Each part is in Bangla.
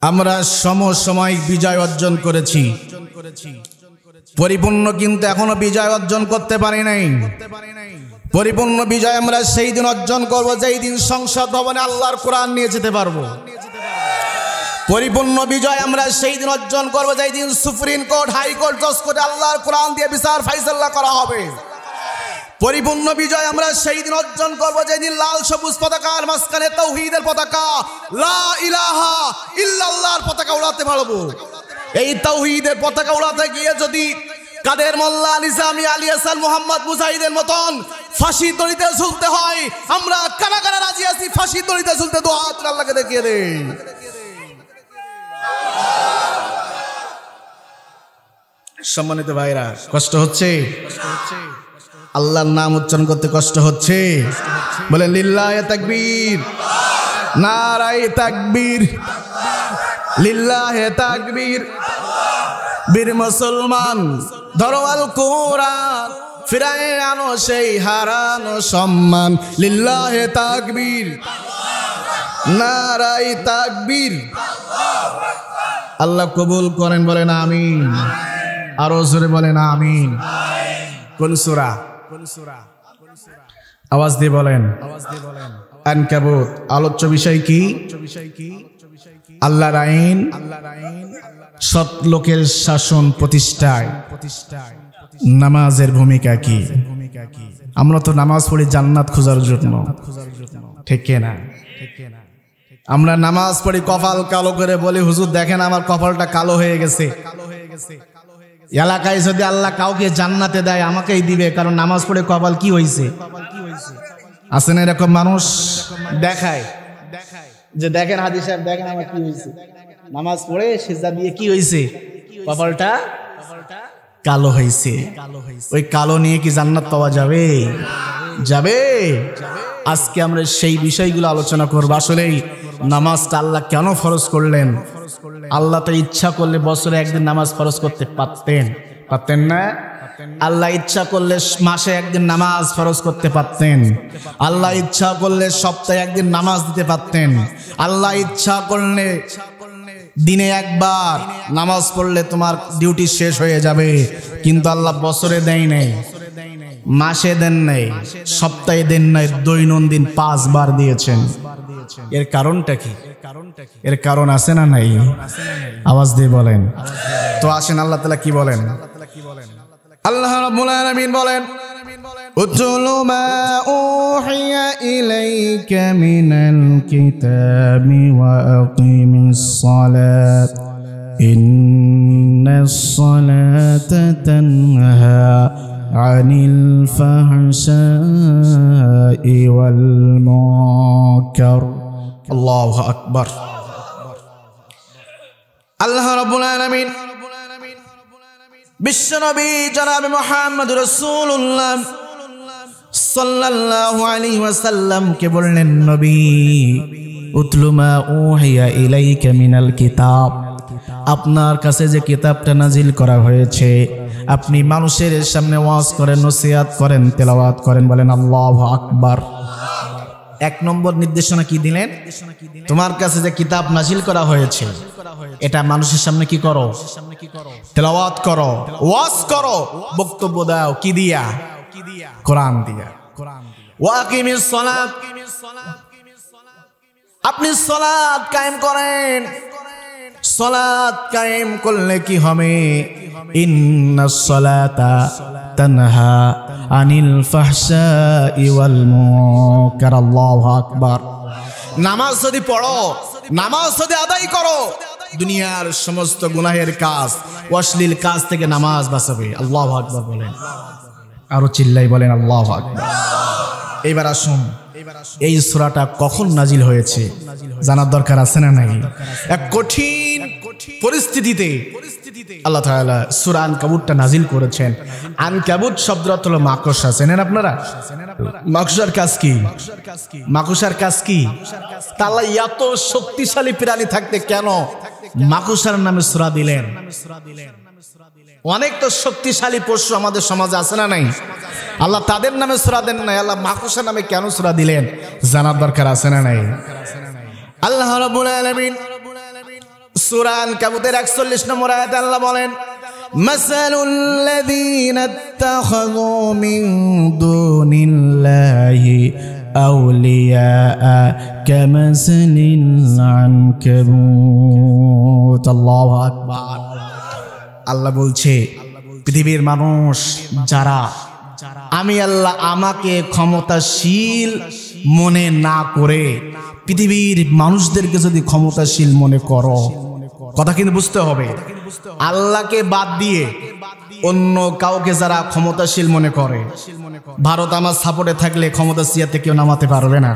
আমরা সমসাময়িক বিজয় অর্জন করেছি, পরিপূর্ণ কিন্তু এখনো বিজয় অর্জন করতে পারি নাই। পরিপূর্ণ বিজয় আমরা সেই দিন অর্জন করব যেই দিন সংসদ ভবনে আল্লাহর কোরআন নিয়ে যেতে পারবো। পরিপূর্ণ বিজয় আমরা সেই দিন অর্জন করব যেই দিন সুপ্রিম কোর্ট, হাইকোর্ট, জজ কোর্টে আল্লাহর কোরআন দিয়ে বিচার ফাইসালা করা হবে। পরিপূর্ণ বিজয় আমরা সেই দিন অর্জন করব যেদিন লাল সবুজ পতাকার মাঝখানে তাওহীদের পতাকা, লা ইলাহা ইল্লাল্লাহর পতাকা উড়াতে পারবো। এই তাওহীদের পতাকা উড়াতে গিয়ে যদি কাদের মোল্লা, আলী সামি, আলী হাসান, মোহাম্মদ মুজাহিদের মতন ফাঁসি দড়িতে ঝুলতে হয়, আমরা কারা কারা রাজি আছি ফাঁসি দড়িতে ঝুলতে? দু হাত আল্লাহকে দেখিয়ে দেই। সম্মানিত ভাইরা, কষ্ট হচ্ছে? আল্লাহর নাম উচ্চারণ করতে কষ্ট হচ্ছে? বলেন লিল্লাহে তাকবীর, নারায়ে তাকবীর, লিল্লাহে তাকবীর। বীর মুসলমান ধরো আল কোরআন, ফিরায়ে আনো সেই হারানো সম্মান। লিল্লাহে তাকবীর, নারায়ে তাকবীর। আল্লাহ কবুল করেন, বলেন আমিন। আরো জোরে বলেন আমিন। কোন সূরা? আওয়াজ দিয়ে বলেন। আনকাবুত। আলোচ্য বিষয় কি? আল্লাহর আইন, সৎ লোকের শাসন প্রতিষ্ঠায় নামাজের ভূমিকা কি? আমরা তো নামাজ পড়ি জান্নাত খোঁজার জন্য, ঠিক না? আমরা নামাজ পড়ি কপাল কালো করে, বলি হুজুর দেখেন আমার কপালটা কালো হয়ে গেছে। এলাকায় যদি আল্লাহ কাউকে জান্নাতে দেয় আমাকেই দিবে, কারণ নামাজ পড়ে কপাল কি হয়েছে। আছে না এরকম মানুষ? দেখায় যে দেখেন হাদি সাহেব দেখেন আমার কি হয়েছে, নামাজ পড়ে সিজদা দিয়ে কি হয়েছে, কপালটা কালো হয়েছে। ওই কালো নিয়ে কি জান্নাত পাওয়া যাবে? যাবে। আজকে আমরা সেই বিষয়গুলো আলোচনা করব। আসলেই নামাজটা আল্লাহ কেন ফরজ করলেন? আল্লাহ তো ইচ্ছা করলে বছরে একদিন নামাজ ফরজ করতে পারতেন না? আল্লাহ ইচ্ছা করলে মাসে একদিন নামাজ ফরজ করতে পারতেন। আল্লাহ ইচ্ছা করলে সপ্তাহে একদিন নামাজ দিতে পারতেন। আল্লাহ ইচ্ছা করলে দিনে একবার নামাজ পড়লে তোমার ডিউটি শেষ হয়ে যাবে, কিন্তু আল্লাহ বছরে দেয় নাই, মাসে দেন নাই, সপ্তাহে দেন নাই, দৈনন্দিন 5 বার দিয়েছেন। এর কারণটা কি? এর কারণ আছে না নাই? আওয়াজ দিয়ে বলেন তো। আসেন আল্লাহ তাআলা কি বলেন? আল্লাহ রাব্বুল আলামিন বলেন, উতলু মা উহিয়া ইলাইকা মিনাল কিতাবি ওয়া আকিমিস সালাত ইন্নাস সালাতা তানহা আনিল ফাহশাই ওয়াল মুনকার। আল্লাহু আকবার। আল্লাহ রাব্বুল আলামিন বিশ্বনবী জনাব মুহাম্মদ রাসূলুল্লাহ সাল্লাল্লাহু আলাইহি ওয়াসাল্লাম কে বললেন, নবী উতলু মা উহিয়া ইলাইকা মিনাল কিতাব, আপনার কাছে যে কিতাবটা নাজিল করা হয়েছে আপনি মানুষের সামনে ওয়াজ করেন, নসিহত করেন, তেলাওয়াত করেন। বলেন আল্লাহু আকবার। 1 নম্বর নির্দেশনা কি দিলেন? তোমার কাছে যে কিতাব নাজিল করা হয়েছে এটা মানুষের সামনে কি করো? তেলাওয়াত করো, ওয়াজ করো, বক্তব্য দাও। কি দিয়া? কোরআন দিয়া। ওয়া আকিমিস সালাত, আপনি সালাত কায়েম করেন। সালাত কায়েম করলে কি হবে? ইন্নাস সালাতা তানহা আনিল ফাহশাই ওয়াল মুনকার। আল্লাহু আকবার। নামাজ যদি পড়ো, নামাজ যদি আদায় করো, দুনিয়ার সমস্ত গুনাহের কাজ, অশ্লীল কাজ থেকে নামাজ বাঁচাবে। আল্লাহু আকবার বলেন। আরো চিল্লাই বলেন আল্লাহু আকবার। এইবার আসুন, এই সূরাটা কখন নাজিল হয়েছে জানার দরকার আছে না নাই? এক কঠিন পরিস্থিতিতে আল্লাহ তাআলা সূরা আনকাবুতটা নাজিল করেছেন। আনকাবুত শব্দের অর্থ হলো মাকড়সা। চেনেন আপনারা? মাকড়সার কাজ কি? মাকড়সার কাজ কি? তাআলা এত শক্তিশালী প্রাণী থাকতে কেন মাকড়সার নামে সূরা দিলেন? অনেক তো শক্তিশালী পশু আমাদের সমাজে আছে না নাই? আল্লাহ তাদের নামে সূরা দেন নাই, আল্লাহ মাকড়সার নামে কেন সূরা দিলেন জানার দরকার আছে না নাই? আল্লাহ রাব্বুল আলামিন সূরা আনকাবুতের 41 নম্বর আয়াতে আল্লাহ বলেন, মাসালুল লাযীনা ইত্তাখাযু মিন দুনিল্লাহি আউলিয়া কামাসালিল আনকাবুত। আল্লাহু আকবার। আল্লাহ বলছে, পৃথিবীর মানুষ যারা আমি আল্লাহ আমাকে ক্ষমতাশীল মনে না করে পৃথিবীর মানুষদেরকে যদি ক্ষমতাশীল মনে করো, কথা কিন্তু বুঝতে হবে, আল্লাহকে বাদ দিয়ে অন্য কাউকে যারা ক্ষমতাশীল মনে করে, ভারত আমার সাপোর্টে থাকলে ক্ষমতা সিয়াতে কেউ নামাতে পারবে না,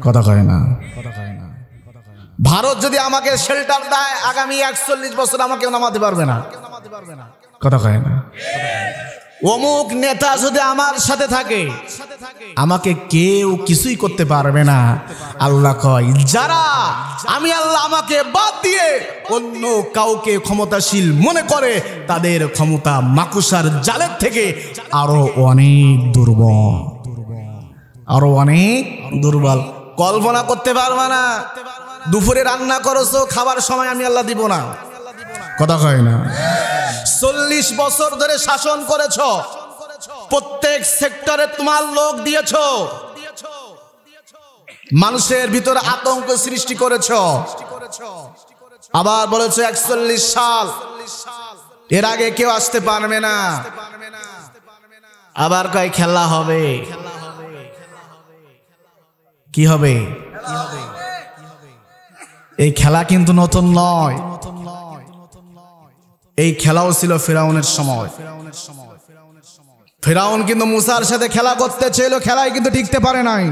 কথা কয় না। ভারত যদি আমাকে শেল্টার দেয়, আগামী 41 বছর আমাকে নামাতে পারবে না, কথা কয় না। অমুক নেতা যদি আমার সাথে থাকে, আমাকে কেউ কিছুই করতে পারবে না। আল্লাহ কয়, যারা আমি আল্লাহ আমাকে বাদ দিয়ে অন্য কাউকে ক্ষমতাশীল মনে করে, তাদের ক্ষমতা মাকুসার জালের থেকে আরো অনেক দুর্বল, আরো অনেক দুর্বল। কল্পনা করতে পারবে না, দুপুরে রান্না করেছো, খাবার সময় আমি আল্লাহ দিব না, কথা কয় না। 40 বছর ধরে শাসন করেছ, প্রত্যেক সেক্টরে তোমার লোক দিয়েছ, মানুষের ভিতরে আতঙ্ক সৃষ্টি করেছ, আবার বলেছ 41 সাল এর আগে কেউ আসতে পারবে না, আবার কয় খেলা হবে। কি হবে? এই খেলা কিন্তু নতুন নয়, এই খেলাও ছিল ফিরাউনের সময়। ফিরাউন কিন্তু মুসার সাথে খেলা করতে ছিল, খেলায় কিন্তু টিকতে পারে নাই।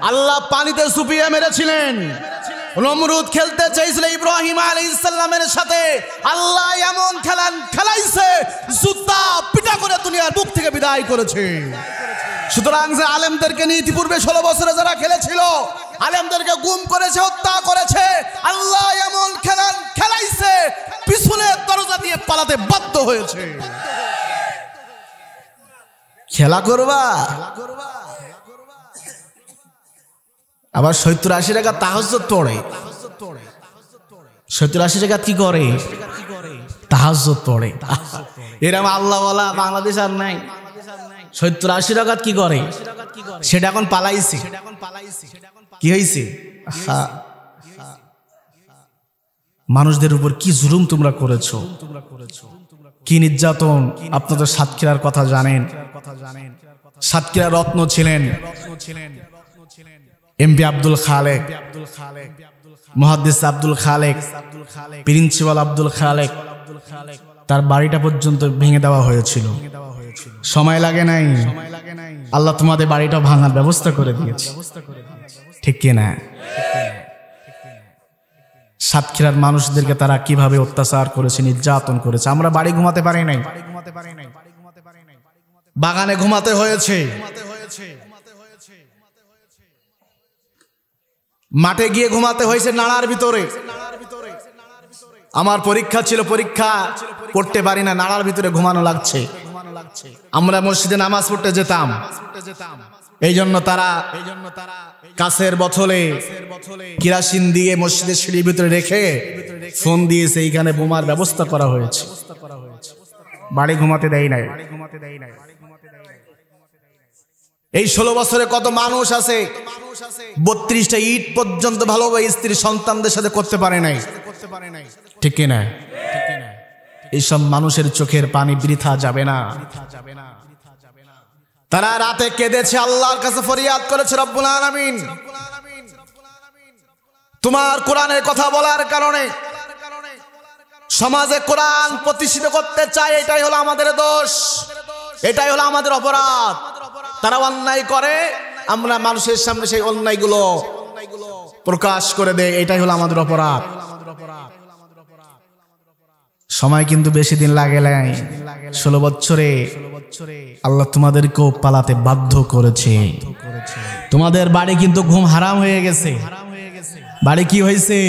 আল্লাহ পানিতে চুপিয়ে মেরেছিলেন। নমরুদ খেলতে চাইছিল ইব্রাহিম আলাইহিস সালামের সাথে, আল্লাহ এমন খেলাইছে, জুতা পিটা করে দুনিয়ার বুক থেকে বিদায় করেছে। সুতরাং যে আলেমদেরকে নিয়ে ইতিপূর্বে 16 বছরে যারা খেলেছিল, আলেমদেরকে গুম করেছে, হত্যা করেছে, আল্লাহ এমন খেলাইছে, পিছনের দরজা দিয়ে পালাতে বাধ্য হয়েছে। খেলা করবা, আবার 70-80 টাকা তাহাজ্জুদ পড়ে, 70-80 টাকা কি করে? তাহাজ্জুদ পড়ে। এরকম আল্লাহওয়ালা বাংলাদেশ আর নাই। 70-80 টাকা কি করে? সেটা এখন পালাইছে। কি হয়েছে? মানুষদের উপর কি জুলুম তোমরা করেছো, কি নির্যাতন। আপনাদের সাতক্ষীরার কথা জানেন, সাতক্ষীরা রত্ন ছিলেন এমপি আব্দুল খালেক, মুহাদ্দিস আব্দুল খালেক, প্রিন্সিপাল আব্দুল খালেক, তার বাড়িটা পর্যন্ত ভেঙে দেওয়া হয়েছিল। সময় লাগে নাই, আল্লাহ তোমাদের বাড়িটা ভাঙার ব্যবস্থা করে দিয়েছে, ঠিক কিনা? সাতক্ষীরার মানুষদেরকে তারা কিভাবে অত্যাচার করেছে, নির্যাতন করেছে। আমরা বাড়ি ঘুমাতে পারি নাই, বাগানে ঘুমাতে হয়েছে, মাঠে গিয়ে ঘুমাতে হয়েছে, নাড়ার ভিতরে। আমার পরীক্ষা ছিল, পরীক্ষা পড়তে পারি না, নাড়ার ভিতরে ঘুমানো লাগছে। আমরা মসজিদে নামাজ পড়তে যেতাম, এই জন্য তারা কাছের বোতলে কেরোসিন দিয়ে মসজিদের সিঁড়ির ভিতরে রেখে ফোন দিয়েছে, এইখানে বোমার ব্যবস্থা করা হয়েছে। বাড়ি ঘুমাতে দেয় নাই। এই 16 বছরে কত মানুষ আছে 32টা ইট পর্যন্ত ভালোভাবে স্ত্রী সন্তানদের সাথে করতে পারে নাই, ঠিক কিনা? এইসব মানুষের চোখের পানি বৃথা যাবে না। তারা রাতে কেঁদেছে, আল্লাহর কাছে ফরিয়াদ করেছে, রব্বুল আলামিন তোমার কোরআনের কথা বলার কারণে সমাজে কোরআন প্রতিষ্ঠিত করতে চায়, এটাই হলো আমাদের দোষ, এটাই হলো আমাদের অপরাধ। তারা অন্যায় করে, আমরা মানুষের সামনে সেই অন্যায়গুলো প্রকাশ করে দেয়, এটাই হলো আমাদের অপরাধ। সময় কিন্তু বেশি দিন লাগে নাই, 16 বছরে আল্লাহ তোমাদেরকেও পালাতে বাধ্য করেছে। তোমাদের বাড়ি কিন্তু ঘুম হারাম হয়ে গেছে। বাড়ি কি হয়েছে?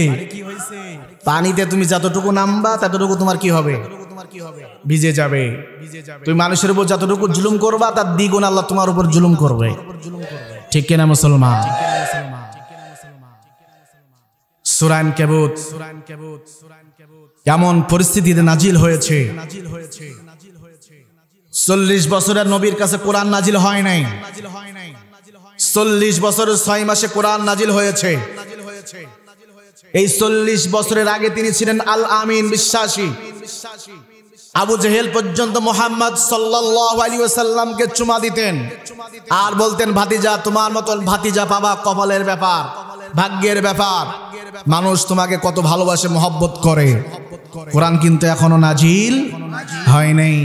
পানিতে তুমি যতটুকু নামবা ততটুকু তোমার কি হবে? ভিজে যাবে। তুমি মানুষের উপর যতটুকু জুলুম করবা তার দ্বিগুণ আল্লাহ তোমার উপর জুলুম করবে, ঠিক কিনা মুসলমান? সূরা আনকাবুত এমন পরিস্থিতিতে নাজিল হয়েছে, 40 বছরের নবীর কাছে কোরআন নাজিল হয় নাই, 40 বছরের 6 মাসে কোরআন নাজিল হয়েছে। এই 40 বছরের আগে তিনি ছিলেন আল আমিন, বিশ্বাসী। আবু জেহেল পর্যন্ত মুহাম্মদ সাল্লাল্লাহু আলাইহি ওয়াসাল্লামকে চুমা দিতেন আর বলতেন, ভাতিজা, তোমার মতন ভাতিজা পাবা কপালের ব্যাপার, ভাগ্যের ব্যাপার। মানুষ তোমাকে কত ভালোবাসে, মহব্বত করে। কোরআন কিন্তু এখনো নাজিল হয় নাই।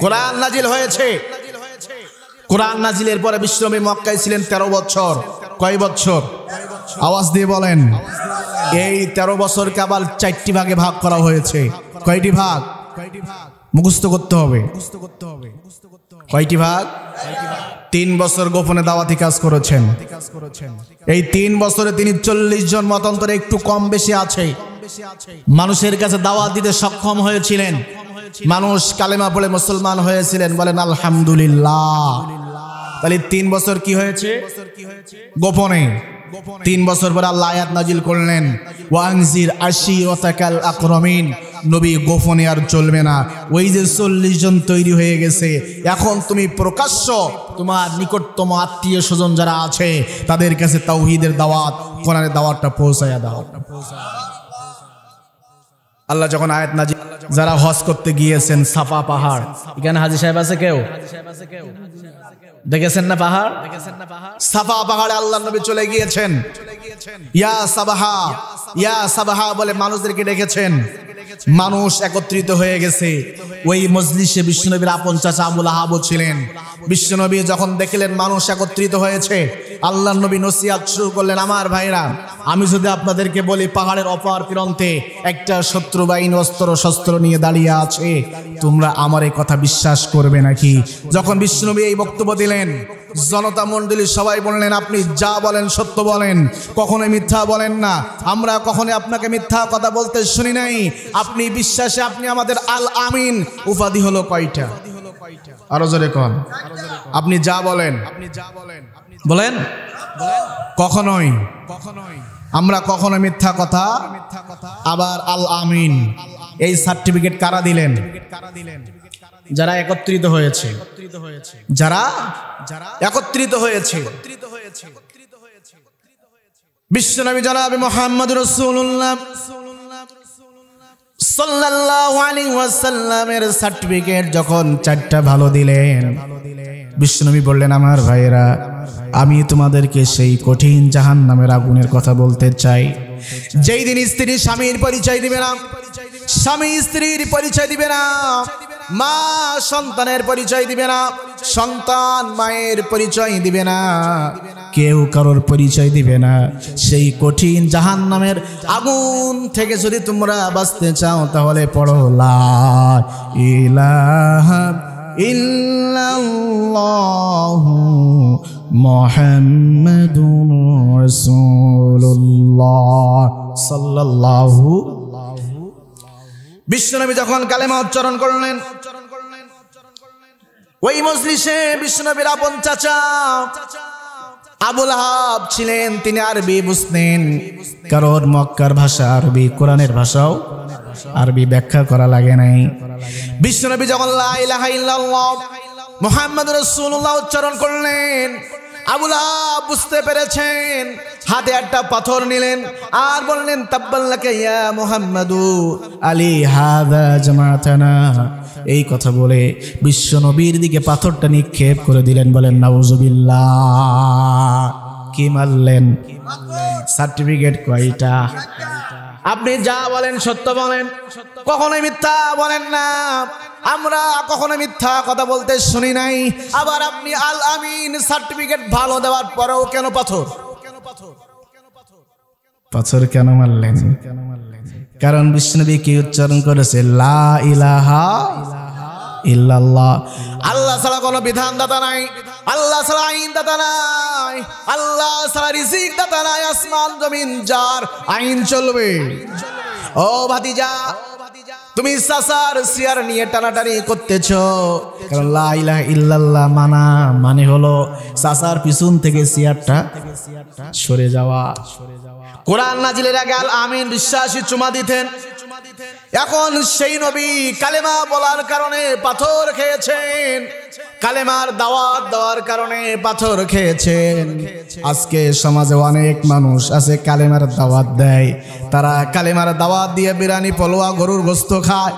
কোরআন নাজিল হয়েছে। কোরআন নাজিলের পরে বিশ্বনবী মক্কায় ছিলেন 13 বছর। কয় বছর? আওয়াজ দিয়ে বলেন। এই 13 বছরকে আবার 4টি ভাগে ভাগ করা হয়েছে। কয়টি ভাগ? মুখস্থ করতে হবে। কয়টি ভাগ? 3 বছর গোপনে দাওয়াতি কাজ করেছেন। এই 3 বছরে তিনি 40 জন মতান্তরে, একটু কম বেশি আছে, মানুষের কাছে দাওয়াত দিতে সক্ষম হয়েছিলেন। মানুষ কালেমা পড়ে মুসলমান হয়েছিলেন। বলেন আলহামদুলিল্লাহ। তাহলে 3 বছর কি হয়েছে? গোপনে। 3 বছর পর আল্লাহ আয়াত নাজিল করলেন, ওয়ানজির আশিরাতাকাল আকরামিন। নবী গোপনে আর চলবে না। ওই যে 40 জন তৈরি হয়ে গেছে, এখন তুমি প্রকাশ্য তোমার নিকটতম আত্মীয় স্বজন যারা আছে তাদের কাছে তাওহীদের দাওয়াত, কোরআনের দাওয়াতটা পৌঁছায়া দাও। আল্লাহ যখন আয়াত নাজিল, যারা হজ করতে গিয়েছেন সাফা পাহাড়, এখানে হাজী সাহেব আছে কেউ? দেখেছেন না পাহাড়? সাফা পাহাড়ে আল্লাহর নবী চলে গিয়েছেন। ইয়া সাবাহা, ইয়া সাবাহা বলে মানুষদেরকে ডেকেছেন। মানুষ একত্রিত হয়ে গেছে। ওই মজলিসে বিশ্বনবীর আপন চাচা আবু লাহাব ছিলেন। বিশ্বনবী যখন দেখলেন মানুষ একত্রিত হয়েছে, আল্লাহর নবী নসিহত শুরু করলেন, আমার ভাইরা, আমি যদি আপনাদেরকে বলি পাহাড়ের অপার প্রান্তে একটা শত্রু বাহিনী অস্ত্র শস্ত্র নিয়ে দাঁড়িয়ে আছে, তোমরা আমার এই কথা বিশ্বাস করবে নাকি? যখন বিশ্বনবী এই বক্তব্য দিলেন, জনতা মণ্ডলী সবাই বললেন, আপনি যা বলেন সত্য বলেন, কখনোই মিথ্যা বলেন না। আমরা কখনোই আপনাকে মিথ্যা কথা বলতে শুনি নাই। আপনি বিশ্বাসে আপনি আমাদের আল আমিন। উপাধি হলো কয়টা? আরো জোরে কোন। আপনি যা বলেন বলেন, কখনোই আমরা কখনো মিথ্যা কথা। আবার আল আমিন এই সার্টিফিকেট কারা দিলেন? যারা একত্রিত হয়েছে, যারা একত্রিত হয়েছে। বিশ্বনবী জনাবে মুহাম্মদ রাসূলুল্লাহ সাল্লাল্লাহু আলাইহি ওয়াসাল্লামের সার্টিফিকেট যখন 4টা ভালো দিলেন, বিশ্বনবী বললেন, আমার ভাইয়েরা, আমি তোমাদেরকে সেই কঠিন জাহান্নামের আগুনের কথা বলতে চাই। যেই দিন স্ত্রী স্বামীর পরিচয় দিবে না, স্বামী স্ত্রীর পরিচয় দিবে না, মা সন্তানের পরিচয় দিবে না, সন্তান মায়ের পরিচয় দিবে না, কেউ কারোর পরিচয় দিবে না। সেই কঠিন জাহান্নামের আগুন থেকে যদি তোমরা বাঁচতে চাও, তাহলে পড়ো লা ইলাহা ইল্লাল্লাহু মুহাম্মাদুর রাসূলুল্লাহ সাল্লাল্লাহু। বিশ্বনবী যখন কালেমা উচ্চারণ করলেন, ওই মজলিসে বিশ্বনবীর আপন চাচা আবু লাহাব ছিলেন। তিনি আরবি বুঝতেন, কারণ মক্কার ভাষা আরবি, কোরআনের ভাষাও আরবি, ব্যাখ্যা করা লাগে নাই। বিশ্বনবী যখন লা ইলাহা ইল্লাল্লাহ মুহাম্মাদুর রাসূলুল্লাহ উচ্চারণ করলেন, আবু লাহাব বুঝতে পেরেছেন। হাতে একটা পাথর নিলেন আর বললেন, তাব্বাল্লাকা ইয়া মুহাম্মাদু আলী হাযা জামাতানা। এই কথা বলে বিশ্বনবীর দিকে পাথরটা নিক্ষেপ করে দিলেন। বলেন নাউজুবিল্লাহ। কি মারলেন? সার্টিফিকেট কয়টা? আপনি যা বলেন সত্য বলেন, কখনোই মিথ্যা বলেন না। আমরা কখনো মিথ্যা কথা বলতে শুনি নাই। আবার আপনি আল আমিন সার্টিফিকেট ভালো দেওয়ার পরেও কেন পাথর? পাথর কেন মারলেন? কারণ বিশ্বনবী কি উচ্চারণ করেছে? লা ইলাহা ইল্লাল্লাহ। আল্লাহ ছাড়া কোনো বিধান দাতা নাই, আল্লাহ ছাড়া আইন দাতা নাই, আল্লাহ ছাড়া রিজিক দাতা নাই। আসমান জমিন যার, আইন চলবে। ও ভাতিজা, তুমি চাচার চেয়ার নিয়ে টানাটানি করতেছ, কারণ লা ইলাহা ইল্লাল্লাহ মানা মানে হলো চাচার পিছন থেকে চেয়ারটা সরে যাওয়া। কোরআন নাজিলের আগে আল আমিন বিশ্বাসী চুমা দিতেন। এখন সেই নবী কালেমা বলার কারণে পাথর খেয়েছেন, কালেমার দাওয়াত দেওয়ার কারণে পাথর খেয়েছেন। আজকে সমাজে অনেক মানুষ আছে কালেমার দাওয়াত দেয়, তারা কালেমার দাওয়াত দিয়ে বিরিয়ানি পোলোয়া গরুর গোস্ত খায়।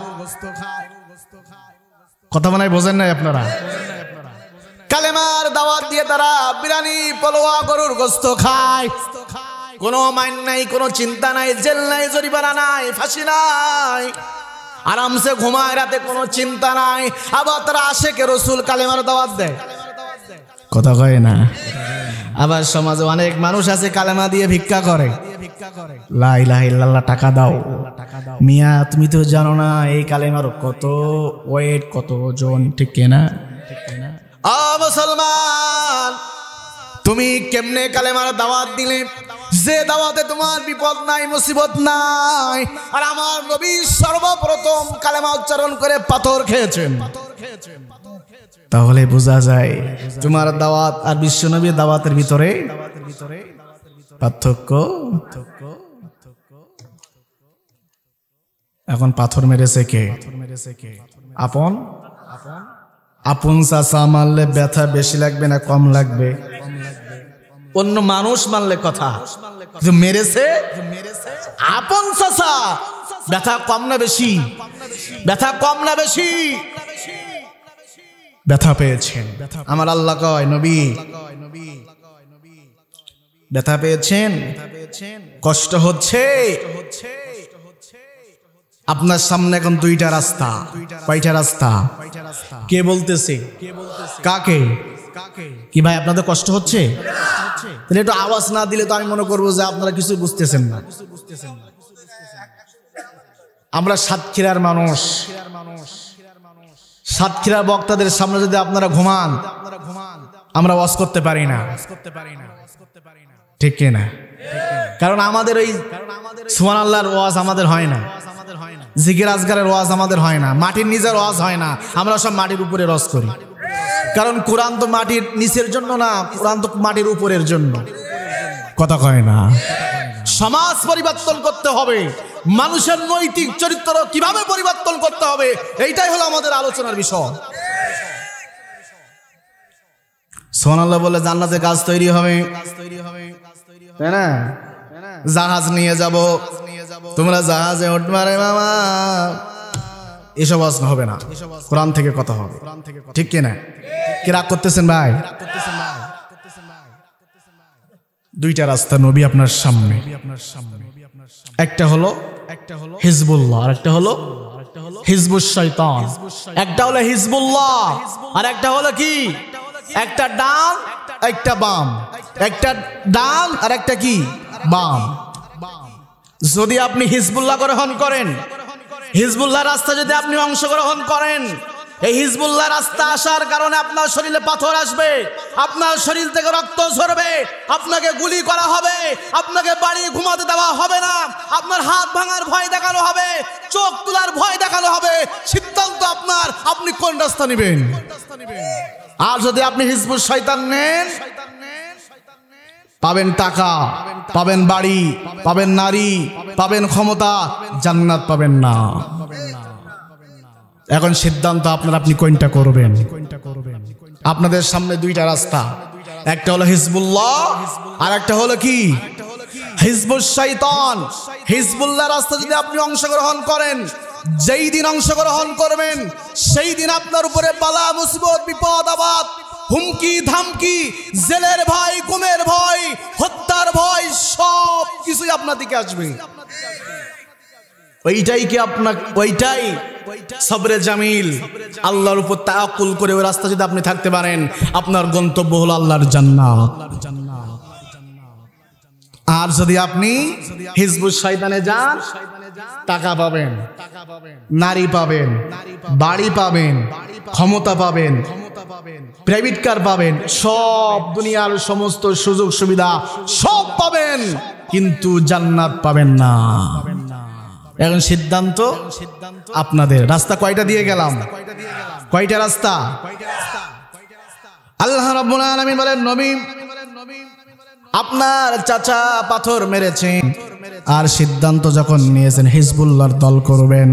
কথা মনে হয় বোঝেন নাই আপনারা? কালেমার দাওয়াত দিয়ে তারা বিরিয়ানি পোলোয়া গরুর গোস্ত খায়। কোনো মাইন নাই, কোনো চিন্তা নাই, জেল নাই, জরিমানা নাই, ফাঁসি নাই, আরামসে ঘুমায় রাতে, কোনো চিন্তা নাই। আবার তারা আশেকে রসুল কালেমার দাওয়াত দেয়, কথা কয় না। আবার সমাজে অনেক মানুষ আছে কালেমা দিয়ে ভিক্ষা করে, লা ইলাহা ইল্লাল্লাহ টাকা দাও। মিয়া তুমি তো জানো না এই কালেমার কত ওয়েট, কত ওজন, ঠিক না? মুসলমান, তুমি কেমনে কালেমার দাওয়াত দিলে যে দাওয়াতে তোমার বিপদ নাই, মুসিবত নাই? আর আমার নবী সর্বপ্রথম কালেমা উচ্চারণ করে পাথর খেয়েছেন। তাহলে বোঝা যায় তোমার দাওয়াত আর বিশ্বনবীর দাওয়াতের ভিতরে পার্থক্য। এখন পাথর মেরেছে কে? আপন আপন চাচা মারলে ব্যথা বেশি লাগবে না কম লাগবে? অন্য মানুষ মারলে কথা, মেরেছে আপন চাচা, ব্যথা কম না বেশি? ব্যথা কম না বেশি? ব্যথা পেয়েছেন। আমার আল্লাহ কয় নবী ব্যথা পেয়েছেন, কষ্ট হচ্ছে। আপনার সামনে এখন দুইটা রাস্তা। কয়টা রাস্তা? কে বলতেছে? কাকে? কি ভাই আপনাদের কষ্ট হচ্ছে? তাহলে একটু আওয়াজ না দিলে তো আমি মনে করবো যে আপনারা কিছু বুঝতেছেন না। আমরা সাতক্ষীরার মানুষ, সাতক্ষীরার বক্তাদের সামনে যদি আপনারা ঘুমান, আমরা ওয়াজ করতে পারি না, ঠিক না? কারণ আমাদের ওই সুবহানাল্লাহর ওয়াজ আমাদের হয় না, জিকির আজগারের ওয়াজ আমাদের হয় না, মাটির নিচের ওয়াজ হয় না, আমরা সব মাটির উপরে ওয়াজ করি। কারণ কোরআন তো মাটির নিচের জন্য না, কোরআন তো মাটির উপরের জন্য, কথা কয় না? সমাজ পরিবর্তন করতে হবে, মানুষের নৈতিক চরিত্র কিভাবে পরিবর্তন করতে হবে, এইটাই হলো আমাদের আলোচনার বিষয়। সুবহানাল্লাহ বলে জান্নাতে গাছ তৈরি হবে, তাই না? জাহাজ নিয়ে যাব, তোমরা জাহাজে উঠবা রে মামা, এসব আজ হবে না, কোরআন থেকে কথা হবে, ঠিক কিনা? কি রাগ করতেছেন ভাই? দুইটা রাস্তা নবী আপনার সামনে, একটা হলো হিজবুল্লাহ আর একটা হলো হিজবুশ শয়তান। একটা হলো হিজবুল্লাহ আর একটা হলো কি? একটা ডান একটা বাম, একটা ডান আর একটা কি বাম। যদি আপনি হিজবুল্লাহ গ্রহণ করেন, হিজবুল্লাহ রাস্তা যদি আপনি অংশগ্রহণ করেন, এই হিজবুল্লাহ রাস্তা আসার কারণে আপনার শরীরে পাথর আসবে, আপনার শরীর থেকে রক্ত ঝরবে, আপনাকে গুলি করা হবে, আপনাকে বাড়ি ঘুমাতে দেওয়া হবে না, আপনার হাত ভাঙার ভয় দেখানো হবে, চোখ তোলার ভয় দেখানো হবে। সিদ্ধান্ত আপনার, আপনি কোন রাস্তা নেবেন। আর যদি আপনি হিজবুল শয়তান নেন, পাবেন টাকা, পাবেন বাড়ি, পাবেন নারী, পাবেন ক্ষমতা, জান্নাত পাবেন না। এখন সিদ্ধান্ত আপনার, আপনি কোনটা করবেন। আপনাদের সামনে দুইটা রাস্তা, একটা হলো হিজবুল্লাহ আর একটা হলো কি হিজবুশ শয়তান। হিজবুল্লাহ রাস্তা যদি আপনি অংশগ্রহণ করেন, যেই দিন অংশগ্রহণ করবেন সেই দিন আপনার উপরে বালা মুসিবত বিপদ আপদ, হুমকি ধামকি, জেলের ভয়, গুমের ভয়, হত্যার ভয়, সব কিছুই আপনার দিকে আসবে। ওইটাই কি আপনার, ওইটাই সবরে জামিল, আল্লাহর উপর তাওয়াক্কুল করে ওই রাস্তা যদি আপনি থাকতে পারেন, আপনার গন্তব্য হলো আল্লাহর জান্নাত। আর যদি আপনি হিজবুশ শয়তানে যান, টাকা পাবেন, নারী পাবেন, বাড়ি পাবেন, ক্ষমতা পাবেন, প্রাইভেট কার পাবেন, সব দুনিয়ার সমস্ত সুযোগ সুবিধা সব পাবেন, কিন্তু জান্নাত পাবেন না। এখন সিদ্ধান্ত আপনাদের। রাস্তা কয়টা দিয়ে গেলাম? কয়টা রাস্তা? আল্লাহ রাব্বুল আলামিন বলেন, নবী আপনার চাচা পাথর মেরেছেন, আর সিদ্ধান্ত যখন নিয়েছেন হিজবুল্লাহর দল করবেন,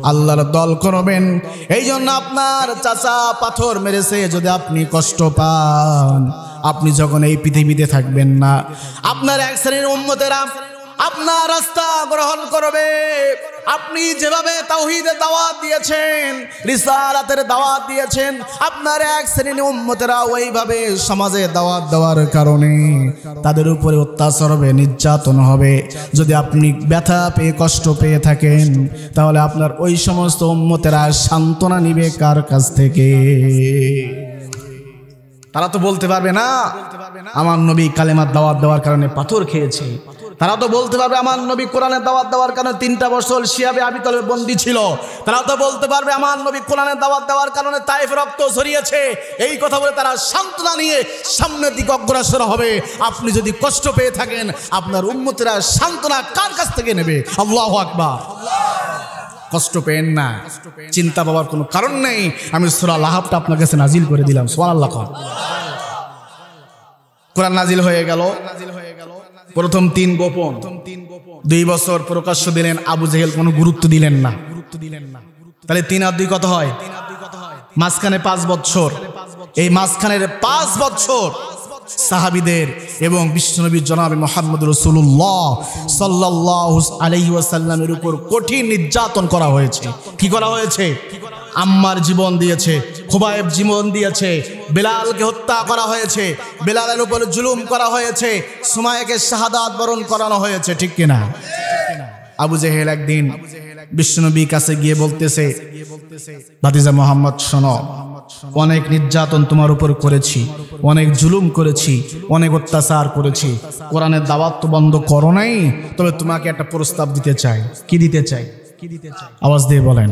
আল্লাহর দল করবেন, এই জন্য আপনার চাচা পাথর মেরেছে। যদি আপনি কষ্ট পান, আপনি যখন এই পৃথিবীতে থাকবেন না, আপনার এক শ্রেণীর উম্মতেরা আপনার রাস্তা গ্রহণ করবে। আপনি যেভাবে তাওহীদের দাওয়াত দিয়েছেন, রিসালাতের দাওয়াত দিয়েছেন, আপনার এক শ্রেণীর উম্মতেরা ওইভাবে সমাজে দাওয়াত দেওয়ার কারণে তাদের উপরে অত্যাচার হবে, নির্যাতন হবে। যদি আপনি ব্যথা পেয়ে কষ্ট পেয়ে থাকেন, তাহলে আপনার ওই সমস্ত উম্মতেরা সান্ত্বনা নিবে কার কাছ থেকে? তারা তো বলতে পারবে না আমার নবী কালেমার দাওয়াত দেওয়ার কারণে পাথর খেয়েছে। তারা তো বলতে পারবে আমার নবী কোরআনের দাওয়াত দেওয়ার কারণে 3টা বছর শিয়াবে আবি তালেব বন্দী ছিল। তারা তো বলতে পারবে আমার নবী কোরআনের দাওয়াত দেওয়ার কারণে তায়েফ রক্ত ঝরিয়েছে। এই কথা বলে তারা সান্ত্বনা নিয়ে সামনের দিকে অগ্রসর হবে। আপনি যদি কষ্ট পেয়ে থাকেন, আপনার উম্মতেরা সান্ত্বনা কার কাছ থেকে নেবে? আল্লাহু আকবার। কষ্ট পেন না, চিন্তা পাওয়ার কোনো কারণ নেই। আমি সূরা লাহাবটা আপনার কাছে নাজিল করে দিলাম। সুবহানাল্লাহ। কোরআন নাজিল হয়ে গেল। প্রথম 3 গোপন, 2 বছর প্রকাশ্য দিলেন। আবু জেহেল কোনো গুরুত্ব দিলেন না। তাহলে 3 আর 2 কত হয়? মাঝখানে 5 বছর। এই মাঝখানের 5 বছর সাহাবীদের এবং বিশ্বনবী জনাবে মুহাম্মদ রাসূলুল্লাহ সাল্লাল্লাহু আলাইহি ওয়াসাল্লামের উপর কঠিন নির্যাতন করা হয়েছে। কি করা হয়েছে? আম্মার জীবন দিয়েছে, খুবাইব জীবন দিয়েছে, বেলালকে হত্যা করা হয়েছে, বেলালের উপর জুলুম করা হয়েছে, সুমাইয়াকে শাহাদাত বরণ করানো হয়েছে। ঠিক কিনা? আবু জেহেল একদিন বিশ্বনবীর কাছে গিয়ে বলতেছে, ভাতিজা মুহাম্মদ শোনো, অনেক নির্যাতন তোমার উপর করেছি, অনেক জুলুম করেছি, অনেক অত্যাচার করেছি, কোরআনের দাওয়াত তো বন্ধ করো নাই, তবে তোমাকে একটা প্রস্তাব দিতে চাই। কি দিতে চাই? আওয়াজ দিয়ে বলেন।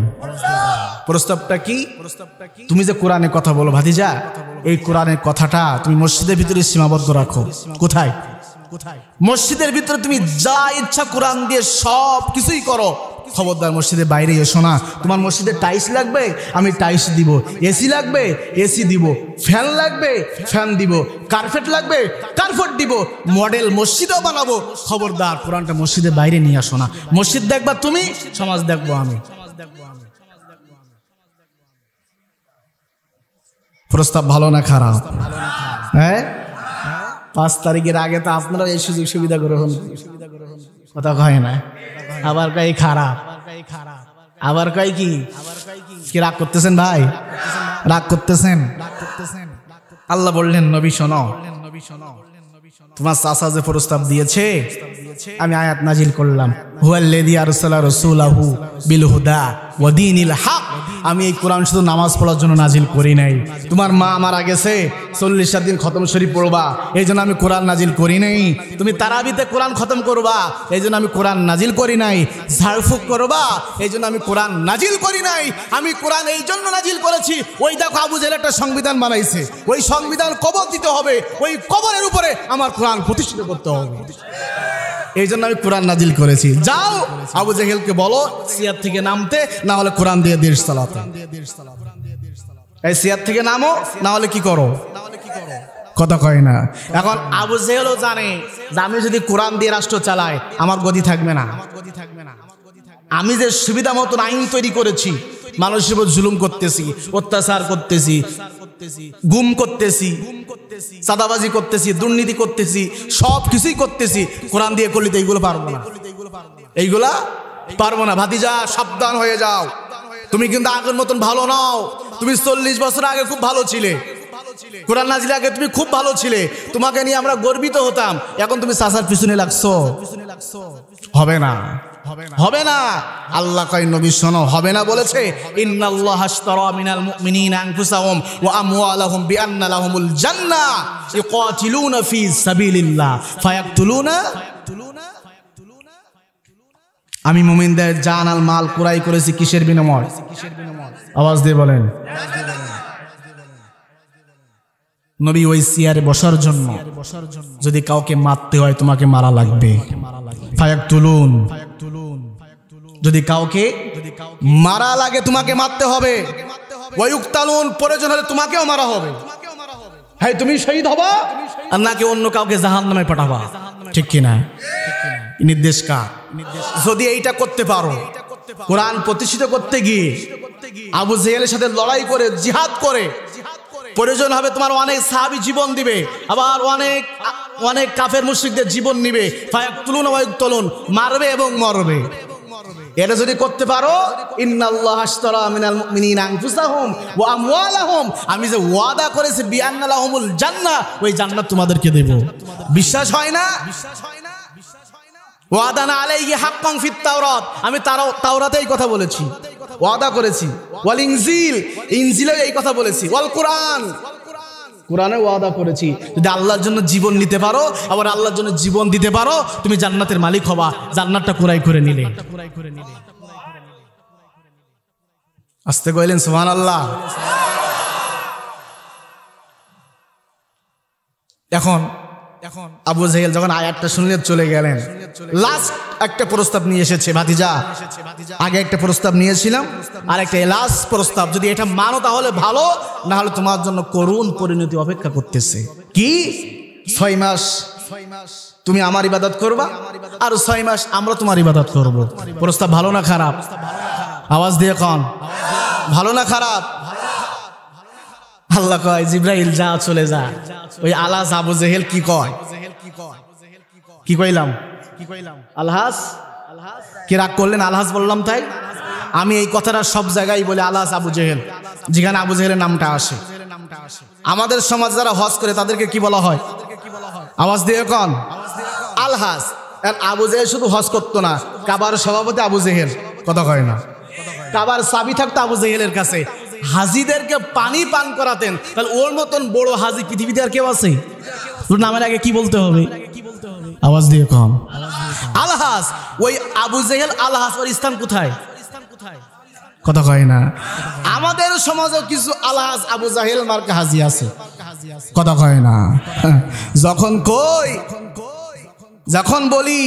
প্রস্তাবটা কি? তুমি যে কোরআনে কথা বলো ভাতিজা, এই কোরআনের কথাটা তুমি মসজিদের ভিতরে সীমাবদ্ধ রাখো। কোথায়? মসজিদের ভিতরে তুমি যা ইচ্ছা কোরআন দিয়ে সব কিছুই করো, খবরদার মসজিদের বাইরে এসো না। তোমার মসজিদে টাইলস লাগবে, আমি টাইলস দিব। এসি লাগবে, এসি দিব। ফ্যান লাগবে, ফ্যান দিব। কার্পেট লাগবে, কার্পেট দিব। মডেল মসজিদও বানাবো। খবরদার কোরআনটা মসজিদের বাইরে নিয়ে আসো না। মসজিদ দেখবা তুমি, সমাজ দেখবো আমি। প্রস্তাব ভালো না খারাপ? হ্যাঁ, 5 তারিখের আগে তো আপনারা এই সুযোগ সুবিধা গ্রহণ, কথা কয় না। আবার কয় খারাপ, আবার কয় কি রাগ করতেছেন ভাই? রাগ করতেছেন? আল্লাহ বললেন, নবী শোনো, তোমার চাচা যে প্রস্তাব দিয়েছে, আমি আয়াত নাজিল করলাম, হুয়াল্লাযী আরসালা রাসূলাহু বিল হুদা ওয়া দীনিল হক। আমি এই কোরআন শুধু নামাজ পড়ার জন্য নাজিল করি নাই। তোমার মা মারা গেছে, 40 দিন খতম শরীফ পড়বা, এই জন্য আমি কোরআন নাজিল করি নাই। তুমি তারাবিতে কোরআন খতম করবা, এই জন্য আমি কোরআন নাজিল করি নাই। ঝাড়ফুঁক করবা, এই জন্য আমি কোরআন নাজিল করি নাই। আমি কোরআন এই জন্য নাজিল করেছি, ওই দেখো আবু জেহেল একটা সংবিধান বানাইছে, ওই সংবিধান কবর দিতে হবে, ওই কবরের উপরে আমার কোরআন প্রতিষ্ঠিত করতে হবে, এই জন্য আমি কোরআন নাজিল করেছি। যাও আবু জেহেলকে বলো সিয়ার থেকে নামতে, না হলে কোরআন দিয়ে দেশ চালাতে। এই সিয়ার থেকে নামো, না হলে কি করো? কথা কয় না। এখন আবু জেহেলও জানে যে আমি যদি কোরআন দিয়ে রাষ্ট্র চালাই, আমার গদি থাকবে না। আমি যে সুবিধা মতন আইন তৈরি করেছি, মানুষের উপর জুলুম করতেছি, অত্যাচার করতেছি, গুম করতেছি, চাঁদাবাজি করতেছি, দুর্নীতি করতেছি, সব কিছুই করতেছি, কোরআন দিয়ে করলে তো এইগুলো পারবো না, এইগুলা পারবো না। ভাতিজা সাবধান হয়ে যাও, তুমি কিন্তু আগের মতন ভালো নাও। তুমি 40 বছর আগে খুব ভালো ছিলে, কোরআন নাজিল আগে তুমি খুব ভালো ছিলে, তোমাকে নিয়ে আমরা গর্বিত হতাম। এখন তুমি চাচার পিছনে লাগছো, হবে না, হবে না। আল্লাহ কয় নবী শোনো, হবে না বলেছে, ইন্নাল্লাহা আশতারা মিনাল মুমিনিনা আনফুসাহুম ওয়া আমওয়ালাহুম বিআন্না লাহুমুল জান্নাহ ইউকাতিলুনা ফি সাবিলিল্লাহ ফায়াকতুলুনা। আমি মুমিনদের জান আর মাল ক্রয় করেছি কিসের বিনিময়? আওয়াজ দিয়ে বলেন। নবী ওই চেয়ারে বসার জন্য, যদি কাউকে মারতে হয় তোমাকে মারা লাগবে। ফায়াকতুলুন, যদি কাউকে মারা লাগে তোমাকে মারতে হবে। ওয়ায়ুকতালুন, প্রয়োজন হলে তোমাকেও মারা হবে। হ্যাঁ তুমি শহীদ হবা আর নাকি অন্য কাউকে জাহান্নামে পাঠাবা, ঠিক কিনা? নির্দেশ কার? যদি এইটা করতে পারো, কোরআন প্রতিষ্ঠিত করতে গিয়ে আবু জেহেলের সাথে লড়াই করে জিহাদ করে, প্রয়োজন হবে তোমার অনেক সাহাবী জীবন দিবে, আবার অনেক অনেক কাফের মুশরিকদের জীবন নিবে, ফায়াকতুলুন ওয়া ইউকতালুন, মারবে এবং মরবে। এটা যদি করতে পারো, ইন্নাল্লাহা আশতারা মিনাল মুমিনিনা আনফুসাহুম ওয়া আমওয়ালাহুম, আমি যে ওয়াদা করেছি বিআন্না লাহুমুল জান্নাহ, ওই জান্নাত তোমাদেরকে দেব। বিশ্বাস হয় না? ওয়াদানা আলাইহি হাক্কান ফিত তাওরাত, আমি তাওরাতে এই কথা বলেছি, ওয়াদা করেছি। ওয়াল ইনজিল, ইনজিলে এই কথা বলেছি। ওয়াল কোরআন, কোরআনে ওয়াদা করেছি। যদি আল্লাহর জন্য জীবন নিতে পারো, আবার আল্লাহর জন্য জীবন দিতে পারো, তুমি জান্নাতের মালিক হবা। জান্নাতটা কুরাই করে নিলে। আস্তে কইলেন সুবহানাল্লাহ। এখন আবু জেহেল যখন আয়াতটা শুনলে চলে গেলেন, লাস্ট একটা প্রস্তাব নিয়ে এসেছে, ভাতিজা আগে একটা প্রস্তাব নিয়েছিলাম, আর একটা লাস্ট প্রস্তাব, যদি এটা মানো তাহলে ভালো, না হলে তোমার জন্য করুণ পরিণতি অপেক্ষা করতেছে। কি? 6 মাস তুমি আমার ইবাদত করবা, আর 6 মাস আমরা তোমার ইবাদত করব। প্রস্তাব ভালো না খারাপ? আওয়াজ দিয়ে কন, ভালো না খারাপ? আল্লাহ কয়, জিব্রাইল যা, চলে যা। ওই আলাস আবু জেহেল কি কয়? কি কইলাম? আলহাস, কি রাগ করলেন? আলহাস বললাম তাই? আমি এই কথাটা সব জায়গায় বলে আলহাস আবু জেহেল, যেখানে আবু জেহেলের নামটা আসে। আমাদের সমাজ যারা হজ করে তাদেরকে কি বলা হয়? আওয়াজ দিয়ে কন, আলহাস। আর আবু জেহেল শুধু হজ করতো না, কাবার সভাপতি আবু জেহেল, কথা কয় না? কাবার চাবি থাকতো আবু জেহেলের কাছে, হাজিদেরকে পানি পান করাতেন। তাহলে ওর মতন বড় হাজি পৃথিবীতে আর কেউ আছে? ওর নামের আগে কি বলতে হবে? আওয়াজ দিয়ে কম, আলহাস। ওই আবু জেহেল আলহাস, ওর স্থান কোথায়? কথা কয় না? আমাদের সমাজেও কিছু আলহাস আবু জাহেল মার্কা হাজি আছে, কথা কয় না? যখন বলি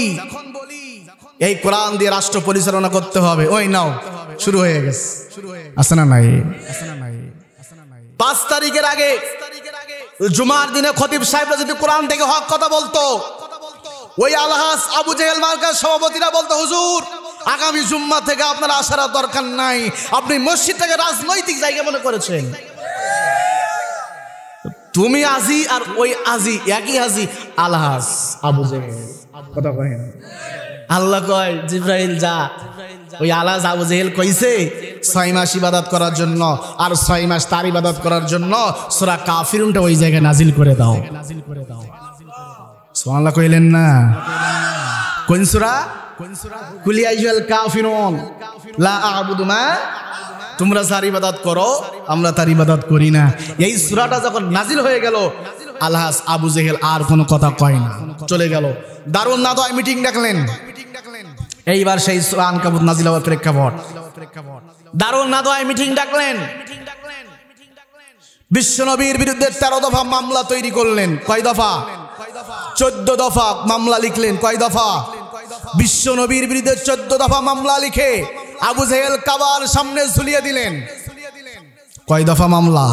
এই কোরআন দিয়ে রাষ্ট্র পরিচালনা করতে হবে, ওই নাও শুরু হয়ে গেছে, আছে না নাই? 5 তারিখের আগে জুমার দিনে খতিব সাহেবরা যদি কোরআন থেকে হক কথা বলতো, ওই আলহাস আবু জেহেল মার্কার সভাপতিরা বলতো, হুজুর আগামী জুম্মা থেকে আপনার আসার দরকার নাই, আপনি মসজিদটাকে রাজনৈতিক জায়গা মনে করেছেন। তুমি আজি আর ওই আজি একই আজি, আলহাস আবু জেহেল, কথা কয় না? আল্লাহ কয়, জিব্রাইল যা, ওই আলহাস আবু জেহেল কইছে 6 মাস ইবাদত করার জন্য, আর 6 মাস তার ইবাদত করার জন্য সূরা কাফিরুনটা ওই জায়গায় নাজিল করে দাও। সুবহানাল্লাহ কইলেন না? কোন সূরা? কুল ইয়া আইয়ুহাল কাফিরুন লা আ'বুদু মা, তোমরা যার ইবাদত করো আমরা তার ইবাদত করি না। এই সূরাটা যখন নাজিল হয়ে গেল, আলহাস আবু জেহেল আর কোনো কথা কয় না, চলে গেল। দারুন নাদওয়ায় মিটিং ডাকলেন। এইবার সেই সূরা আনকাবুত নাজিল হওয়ার প্রেক্ষাপট, দারুন নাদওয়ায় মিটিং ডাকলেন। বিশ্বনবীর বিরুদ্ধে 13 দফা মামলা তৈরি করলেন। কয় দফা? 14 দফা মামলা লিখলেন। কয় দফা? বিশ্বনবীর বিরুদ্ধে 14 দফা মামলা লিখে আবু জেহেল কাবার সামনে ঝুলিয়ে দিলেন। কয় দফা মামলা?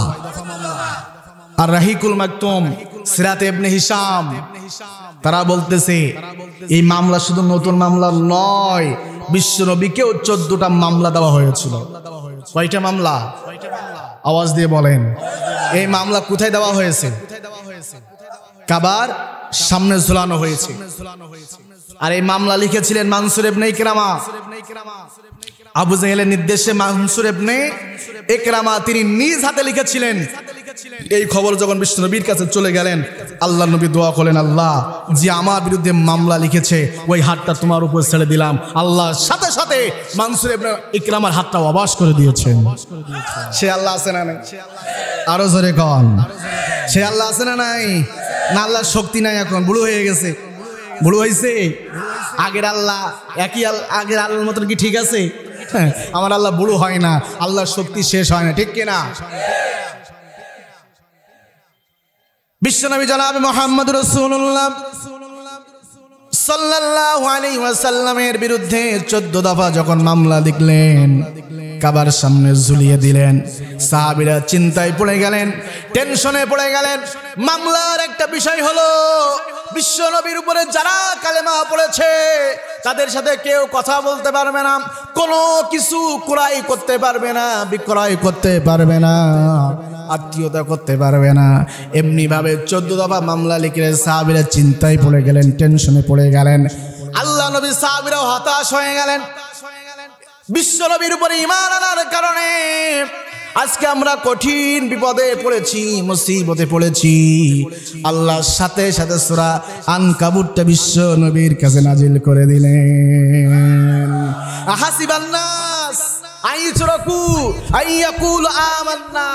আর রাহিকুল মাকতুম, সিরাত ইবনে হিশাম, তারা বলতেছে এই মামলা শুধু নতুন মামলা নয়, বিশ্বনবীকেও 14টা মামলা দেওয়া হয়েছিল। কয়টা মামলা? আওয়াজ দিয়ে বলেন। এই মামলা কোথায় দেওয়া হয়েছে? কাবার সামনে ঝুলানো হয়েছে। আর এই মামলা লিখেছিলেন মানসুর ইবনে ইকরামা। আবু জেহেলের নির্দেশে মানসুর ইবনে ইকরামা তিনি নিজ হাতে লিখেছিলেন। এই খবর যখন বিশ্বনবীর কাছে চলে গেলেন, আল্লাহ নবী দোয়া করলেন, আল্লাহ যে আমার বিরুদ্ধে মামলা লিখেছে ওই হাতটা তোমার উপর ছেড়ে দিলাম। আল্লাহ সাথে সাথে মানসুর ইবনে ইকরামার হাতটা অবাস করে দিয়েছেন। সে আল্লাহ আছে না নাই? আরো জোরে কন, সে আল্লাহ আছে না নাই? না, আল্লাহর শক্তি নাই, এখন বুড়ো হয়ে গেছে। বুড়ো হয়েছে? আগের আল্লাহ একই আগের আল্লাহর মতন কি ঠিক আছে? আমার আল্লাহ বুড়ো হয় না, আল্লাহর শক্তি শেষ হয় না, ঠিক কিনা? বিশ্বনবী জনাবে মুহাম্মদ রাসূলুল্লাহ সাল্লাল্লাহু আলাইহি ওয়াসাল্লামের বিরুদ্ধে 14 দফা যখন মামলা লিখলেন, কাবার সামনে ঝুলিয়ে দিলেন। সাহাবীরা চিন্তায় পড়ে গেলেন, টেনশনে পড়ে গেলেন। মামলার একটা বিষয় হলো, বিশ্ব নবীর উপরে যারা কালেমা পড়েছে তাদের সাথে কেউ কথা বলতে পারবে না, কোনো কিছু ক্রয় করতে পারবে না, বিক্রয় করতে পারবে না, আত্মীয়তা করতে পারবে না। এমনি ভাবে 14 দফা মামলা লিখে সাহাবীরা চিন্তায় পড়ে গেলেন, টেনশনে পড়ে গেলেন। আল্লাহ নবী সাহাবীরাও হতাশ হয়ে গেলেন। বিশ্ব নবীর উপরে ঈমান আনার কারণে আজকে আমরা কঠিন বিপদে পড়েছি, মুসিবতে পড়েছি। আল্লাহর সাথে সাথে সূরা আনকাবুতটা বিশ্ব নবীর কাছে নাজিল করে দিলেন। আহাসিবান নাস আইয়ুতরাকু আইয়াকুলু আমান্না।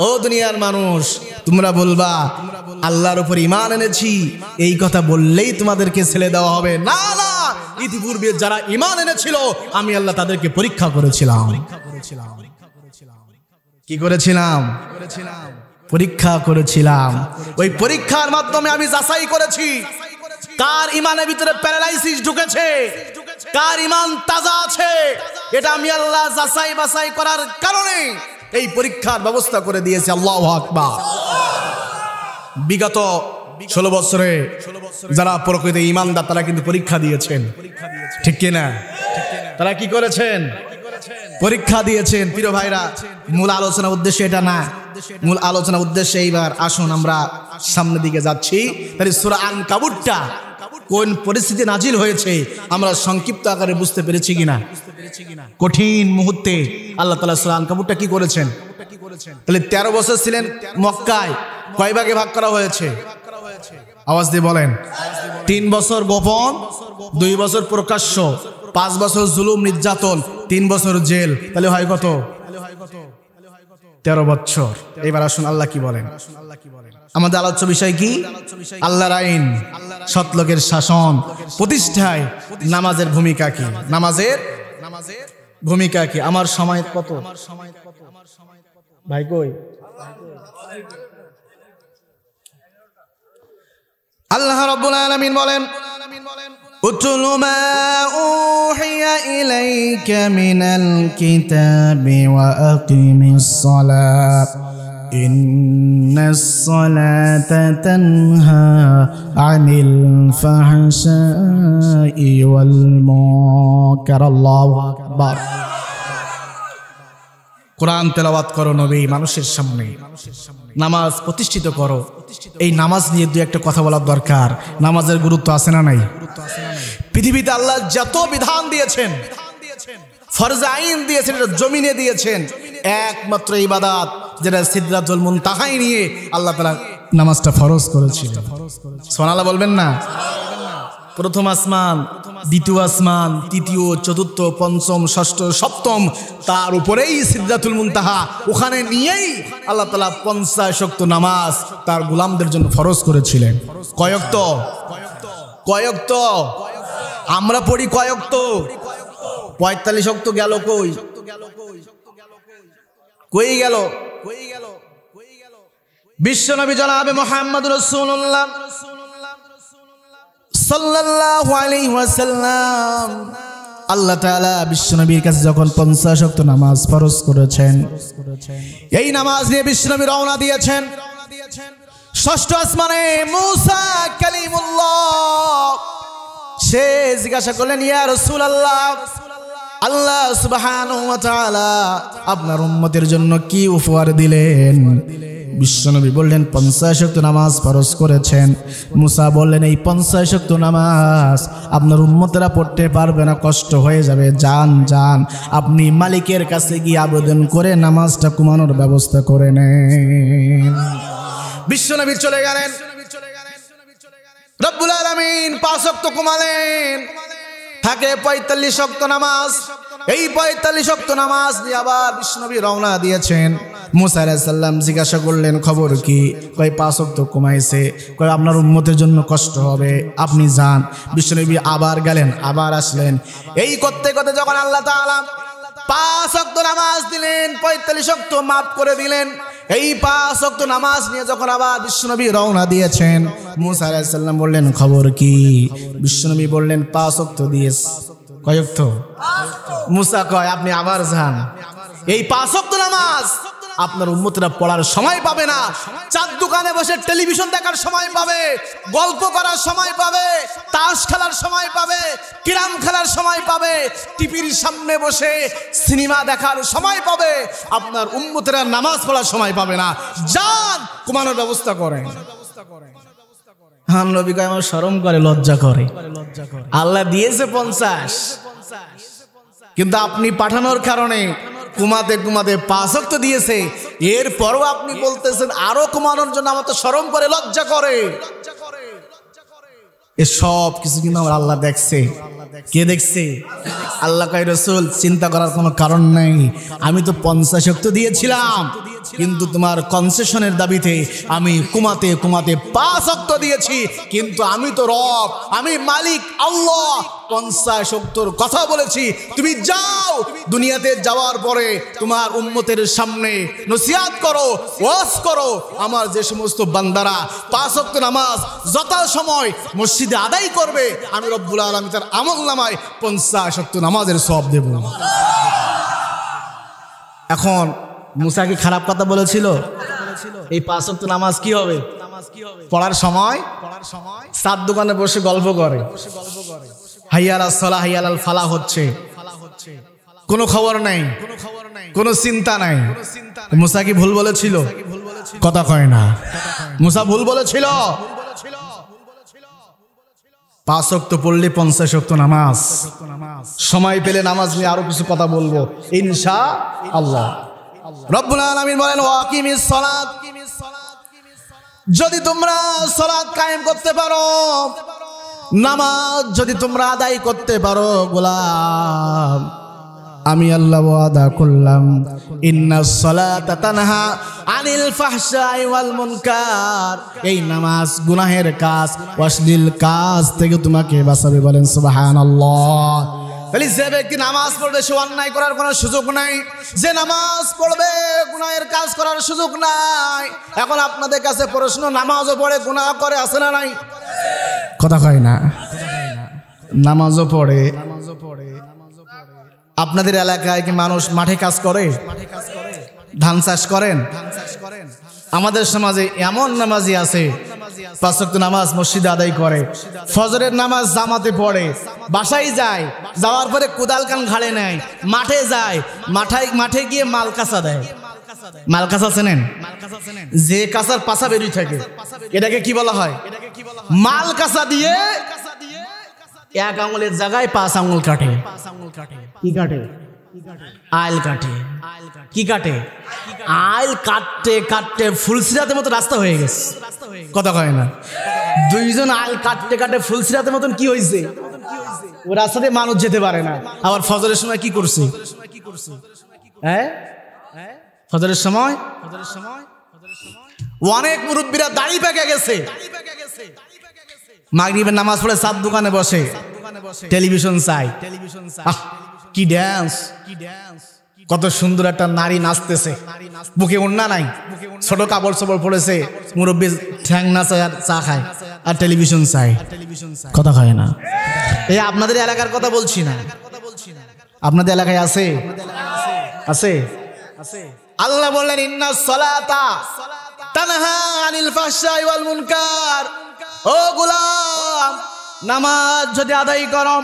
ও দুনিয়ার মানুষ, তোমরা বলবা আল্লাহর উপর ঈমান এনেছি, এই কথা বললেই তোমাদেরকে ছেড়ে দেওয়া হবে? না না, ইতিপূর্বে যারা ঈমান এনেছিল আমি আল্লাহ তাদেরকে পরীক্ষা করেছিলাম। কি করেছিলাম? পরীক্ষা করেছিলাম। ওই পরীক্ষার মাধ্যমে আমি যাচাই করেছি কার ঈমানের ভিতরে প্যারালাইসিস ঢুকেছে, কার ঈমান তাজা আছে। এটা আমি আল্লাহ যাচাই বাছাই করার কারণে এই পরীক্ষার ব্যবস্থা করে দিয়েছে। আল্লাহু আকবার। বিগত 16 বছরে যারা প্রকৃত ঈমানদার তারা কিন্তু পরীক্ষা দিয়েছেন, ঠিক কিনা? তারা কি করেছেন? পরীক্ষা দিয়েছেন। প্রিয় ভাইরা, মূল আলোচনার উদ্দেশ্য এটা না। মূল আলোচনার উদ্দেশ্যে এইবার আসুন আমরা সামনের দিকে যাচ্ছি। তাই সূরা আনকাবুতটা কোন পরিস্থিতি নাজিল হয়েছে আমরা সংক্ষিপ্ত আকারে বুঝতে পেরেছি কিনা? কঠিন মুহূর্তে আল্লাহ তাআলা সূরা আনকাবুতটা কি করেছেন? তাহলে 13 বছর ছিলেন মক্কায়, কয় ভাগে ভাগ করা হয়েছে? আওয়াজ দিয়ে বলেন। 3 বছর গোপন, 2 বছর প্রকাশ্য, 5 বছর জুলুম নির্যাতন, 3 বছর জেল। তাহলে হয় কত? 13 বছর। এবার আসুন আল্লাহ কি বলেন। আমাদের আলোচ্য বিষয় কি? আল্লাহর আইন, সৎলোকের শাসন প্রতিষ্ঠায় নামাজের ভূমিকা কি? নামাজের ভূমিকা কি? আমার সময় কত ভাই? কই আল্লাহ রাব্বুল আলামিন বলেন, উতলু মা উহিয়া ইলাইকা মিনাল কিতাবি ওয়া আকিমিস সালাত ইন্নাস সালাতা তানহা আনিল ফাহশাই ওয়াল মুনকার। আল্লাহু আকবার। কোরআন তেলাওয়াত করো নবী মানুষের সামনে, নামাজ প্রতিষ্ঠিত করো। এই নামাজ নিয়ে দুই একটা কথা বলার দরকার। নামাজের গুরুত্ব আছে না নাই? পৃথিবীতে আল্লাহ যত বিধান দিয়েছেন, ফরজ আইন দিয়েছেন, এটা জমিনে দিয়েছেন। একমাত্র ইবাদত যেটা সিদরাতুল মুনতাহায় নিয়ে আল্লাহ তাআলা নামাজটা ফরজ করেছিলেন। সুবহানাল্লাহ বলবেন না? প্রথম আসমান, দ্বিতীয় আসমান, তৃতীয়, চতুর্থ, পঞ্চম, ষষ্ঠ, সপ্তম, তার উপরেই সিদরাতুল মুনতাহা, ওখানে নিয়েই আল্লাহ তাআলা 50 ওয়াক্ত নামাজ তার গোলামদের জন্য ফরজ করেছিলেন। কয় ওয়াক্ত? কয় ওয়াক্ত? আমরা পড়ি কয় ওয়াক্ত? 45 ওয়াক্ত গেল কই? কই গেল? বিশ্বনবী জনাবে মুহাম্মদ রাসূলুল্লাহ সাল্লাল্লাহু আলাইহি ওয়াসাল্লাম আল্লাহ তাআলা বিশ্বনবীর কাছে যখন 50 ওয়াক্ত নামাজ ফরজ করেছেন, এই নামাজ নিয়ে বিশ্বনবী রওনা দিয়েছেন। ষষ্ঠ আসমানে মুসা কালিমুল্লাহ সে জিজ্ঞাসা করলেন, ইয়া রাসূলুল্লাহ, আল্লাহ সুবহানাহু ওয়া তাআলা আপনার উম্মতের জন্য কি উপহার দিলেন? বিশ্বনবী বললেন 50 ওয়াক্ত নামাজ ফরজ করেছেন। মুসা বললেন, এই 50 ওয়াক্ত নামাজ আপনার উম্মতেরা পড়তে পারবে না, কষ্ট হয়ে যাবে। যান আপনি মালিকের কাছে গিয়ে আবেদন করে নামাজটা কমানোর ব্যবস্থা করে নেন। বিশ্বনবী চলে গেলেন। রব্বুল আলামিন 5 ওয়াক্ত কমালেন, থাকে 45 ওয়াক্ত নামাজ। এই 45 ওয়াক্ত নামাজ নিয়ে আবার বিশ্বনবী রওনা দিয়েছেন। মুসা আলাইহিস সালাম জিজ্ঞাসা করলেন, খবর কি? কয় 5 ওয়াক্ত কমাইছে, কয় আপনার উম্মতের জন্য কষ্ট হবে, আপনি যান। বিশ্বনবী আবার গেলেন, আবার আসলেন। এই করতে করতে যখন আল্লাহ তাআলা 5 ওয়াক্ত নামাজ দিলেন, 45 ওয়াক্ত মাফ করে দিলেন। এই 5 ওয়াক্ত নামাজ নিয়ে যখন আবার বিশ্বনবী রওনা দিয়েছেন, মুসা আলাইহিস সালাম বললেন, খবর কি? বিশ্বনবী বললেন, 5 ওয়াক্ত দিয়েছে, কয় ওয়াক্ত? মুসা কয় আপনি আবার যান, এই 5 ওয়াক্ত নামাজ আপনার উম্মতরা পড়ার সময় পাবে না, চার দোকানে বসে টেলিভিশন দেখার সময় পাবে, গল্প করার সময় পাবে, তাস খেলার সময় পাবে, ক্যারাম খেলার সময় পাবে, টিভির সামনে বসে সিনেমা দেখার সময় পাবে, আপনার উম্মতরা নামাজ পড়ার সময় পাবে না। যান, ঘুমানোর ব্যবস্থা করেন। নবী কয় আমার শরম করে, লজ্জা করে। আল্লাহ দিয়েছে 50, কিন্তু আপনি পাঠানোর কারণে ঘুমাতে ঘুমাতে 5 ওয়াক্ত দিয়েছে, এরপরও আপনি বলতেছেন আরো ঘুমানোর জন্য আমার তো শরম করে, লজ্জা করে। এসব কিছু কিন্তু আমার আল্লাহ দেখছে। কে দেখছে? আল্লাহ কয় রাসূল চিন্তা করার কোনো কারণ নাই, আমি তো 50 ওয়াক্ত দিয়েছিলাম, কিন্তু তোমার কনসেশনের দাবিতে আমি ঘুমাতে ঘুমাতে 5 ওয়াক্ত দিয়েছি, কিন্তু আমি তো রব, আমি মালিক আল্লাহ, 50 ওয়াক্তর কথা বলেছি। তুমি যাও, দুনিয়াতে যাওয়ার পরে তোমার উম্মতের সামনে নসিহত করো, ওয়াজ করো। আমার যে সমস্ত বান্দারা 5 ওয়াক্ত নামাজ যথাসময় মসজিদে আদায় করবে, আমি রব্বুল আলামিন তার আমলনামায় 50 ওয়াক্ত নামাজের সওয়াব দেব। এখন মুসা কি খারাপ কথা বলেছিল? এই 5 ওয়াক্ত নামাজ কি হবে? পড়ার সময় সাত দোকানে বসে গল্প করে, হাইয়া আলাস সালাহ হাইয়া আলাল ফালাহ হচ্ছে, কোনো খবর নাই, কোনো চিন্তা নাই। মুসা কি ভুল বলেছিল? কথা কয় না। মুসা ভুল বলেছিল? 5 ওয়াক্ত পড়লে 50 ওয়াক্ত নামাজ। সময় পেলে নামাজ নিয়ে আরো কিছু কথা বলবো ইনশাআল্লাহ। রব্বুল আলামিন বলেন ওয়াকিমিস সালাত, যদি তোমরা সালাত কায়েম করতে পারো, নামাজ যদি তোমরা আদায় করতে পারো, গোলাম আমি আল্লাহ ওয়াদা করলাম ইন্নাস সালাতা তানহা আনিল ফাহশাই ওয়াল মুনকার, এই নামাজ গুনাহের কাজ, অশ্লীল কাজ থেকে তোমাকে বাঁচাবে। বলেন সুবহানাল্লাহ। তাহলে যে ব্যক্তি নামাজ পড়বে সে অন্যায় করার কোনো সুযোগ নাই, যে নামাজ পড়বে গুনাহের কাজ করার সুযোগ নাই। এখন আপনাদের কাছে প্রশ্ন, নামাজও পড়ে গুনাহ করে আছে না নাই? কথা কয় না। নামাজও পড়ে। আপনাদের এলাকায় কি মানুষ মাঠে কাজ করে, ধান চাষ করেন? আমাদের সমাজে এমন নামাজি আছে 5 ওয়াক্ত নামাজ মসজিদে আদায় করে, ফজরের নামাজ জামাতে পড়ে, বাসায় যায়, যাওয়ার পরে কোদাল কান ঘাড়ে নেয়, মাঠে যায়, মাঠে গিয়ে মাল কাঁচা দেয়। মাল কাঁচা চেনেন? যে কাঁচার পাছা বেরিয়ে থাকে এটাকে কি বলা হয়? মাল কাঁচা দিয়ে 1 আঙুলের জায়গায় 5 আঙুল কাটে। কি কাটে? আইল কাটে। কি কাটে? আইল কাটতে কাটতে ফুলসিরাতের মতো রাস্তা হয়ে গেছে। কথা কয় না। 2 জন আইল কাটতে কাটতে ফুলসিরাতের মতন কি হয়েছে, ও রাস্তাতে মানুষ যেতে পারে না। আবার ফজরের সময় কি করছে? হ্যাঁ, ফজরের সময় অনেক মুরব্বীরা দাড়ি পেকে গেছে, মাগরিবের নামাজ পড়ে 7 দোকানে বসে টেলিভিশন চাই। কি ড্যান্স, কত সুন্দর একটা নারী নাচতেছে, বুকে ওড়না নাই, ছোট কাপড় চোপড় পড়েছে, মুরব্বী ঠ্যাং নাচে আর চা খায় আর টেলিভিশন চাই। কথা খায় না। এই আপনাদের এলাকার কথা বলছি না, আপনাদের এলাকায় আছে? আছে। আল্লাহ বললেন ইন্নাস সালাতা তানহা আনিল ফাহশাই ওয়াল মুনকার। ও গোলাম, নামাজ যদি আদায় করো,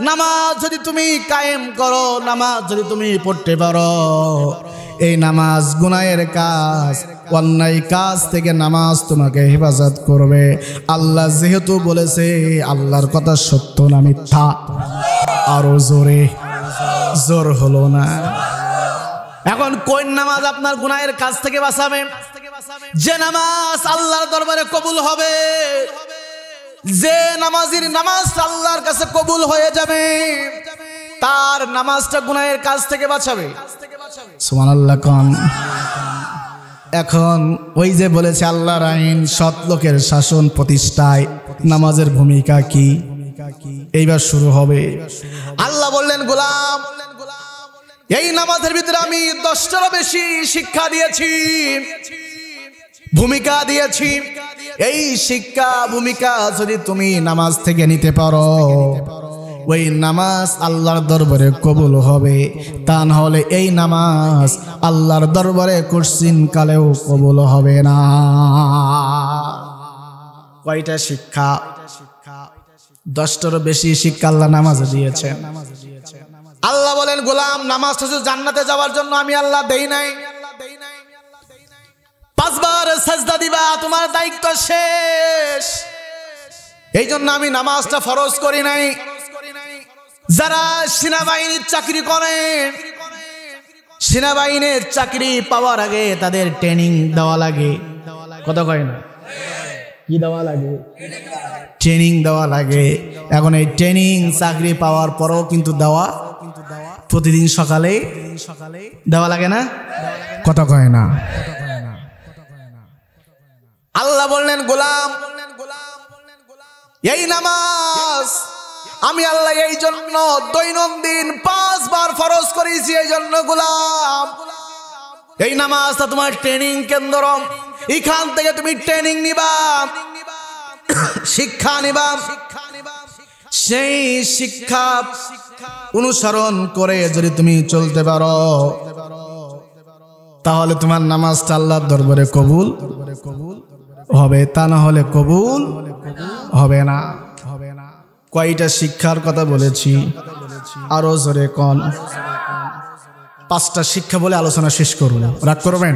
নামাজ যদি তুমি কায়েম করো, নামাজ যদি তুমি পড়তে পারো, এই নামাজ গুনাহের কাজ, অন্যায় কাজ থেকে নামাজ তোমাকে হেফাজত করবে। আল্লাহ যেহেতু বলেছে, আল্লাহর কথা সত্য না মিথ্যা? আরো জোরে, জোর হলো না। এখন কোন নামাজ আপনার গুনাহের কাজ থেকে বাঁচাবে? যে নামাজ আল্লাহর দরবারে কবুল হবে, যে নামাজির নামাজ আল্লাহর কাছে কবুল হয়ে যাবে, তার নামাজটা গুনাহের কাজ থেকে বাঁচাবে। সুবহানাল্লাহ কোন। এখন ওই যে বলেছে আল্লাহর আইন, সৎ লোকের শাসন প্রতিষ্ঠায় নামাজের ভূমিকা কি, এইবার শুরু হবে। আল্লাহ বললেন গোলাম, এই নামাজের ভিতরে আমি 10টারও বেশি শিক্ষা দিয়েছি, ভূমিকা দিয়েছি। এই শিক্ষা ভূমিকা যদি তুমি নামাজ থেকে নিতে পারো, ওই নামাজ আল্লাহর দরবারে কবুল হবে, তা না হলে এই নামাজ আল্লাহর দরবারে কোশ্চিন কালেও কবুল হবে না। কয়টা শিক্ষা? 10টারও বেশি শিক্ষা আল্লাহ নামাজে দিয়েছেন। আল্লাহ বলেন, গোলাম নামাজটা শুধু জান্নাতে যাওয়ার জন্য আমি আল্লাহ দেই নাই। 5 বার সাজদা দিবা, তোমার দায়িত্ব শেষ। এই জন্য আমি নামাজটা ফরজ করি নাই। যারা সেনাবাহিনীর চাকরি করে, সেনাবাহিনীর চাকরি পাওয়ার আগে তাদের ট্রেনিং দেওয়া লাগে। কথা কয় না? কি দেওয়া লাগে? ট্রেনিং দেওয়া লাগে। এখন এই ট্রেনিং চাকরি পাওয়ার পরও কিন্তু দেওয়া প্রতিদিন সকালে দেওয়া লাগে না? কথা কয় না? আল্লাহ বললেন, গোলাম এই নামাজ আমি আল্লাহ এই জন্য দৈনন্দিন 5 বার ফরজ করেছি। এই জন্য গোলাম এই নামাজটা তোমার ট্রেনিং কেন্দ্র, এখান থেকে তুমি ট্রেনিং নিবা, শিক্ষা নিবা। সেই শিক্ষা অনুসরণ করে যদি তুমি চলতে পারো তাহলে তোমার নামাজটা আল্লাহর দরবারে কবুল হবে, তা না হলে কবুল হবে না। কয়টা শিক্ষার কথা বলেছি? আরো জোরে কোন? 5টা শিক্ষা বলে আলোচনা শেষ করব। রাগ করবেন?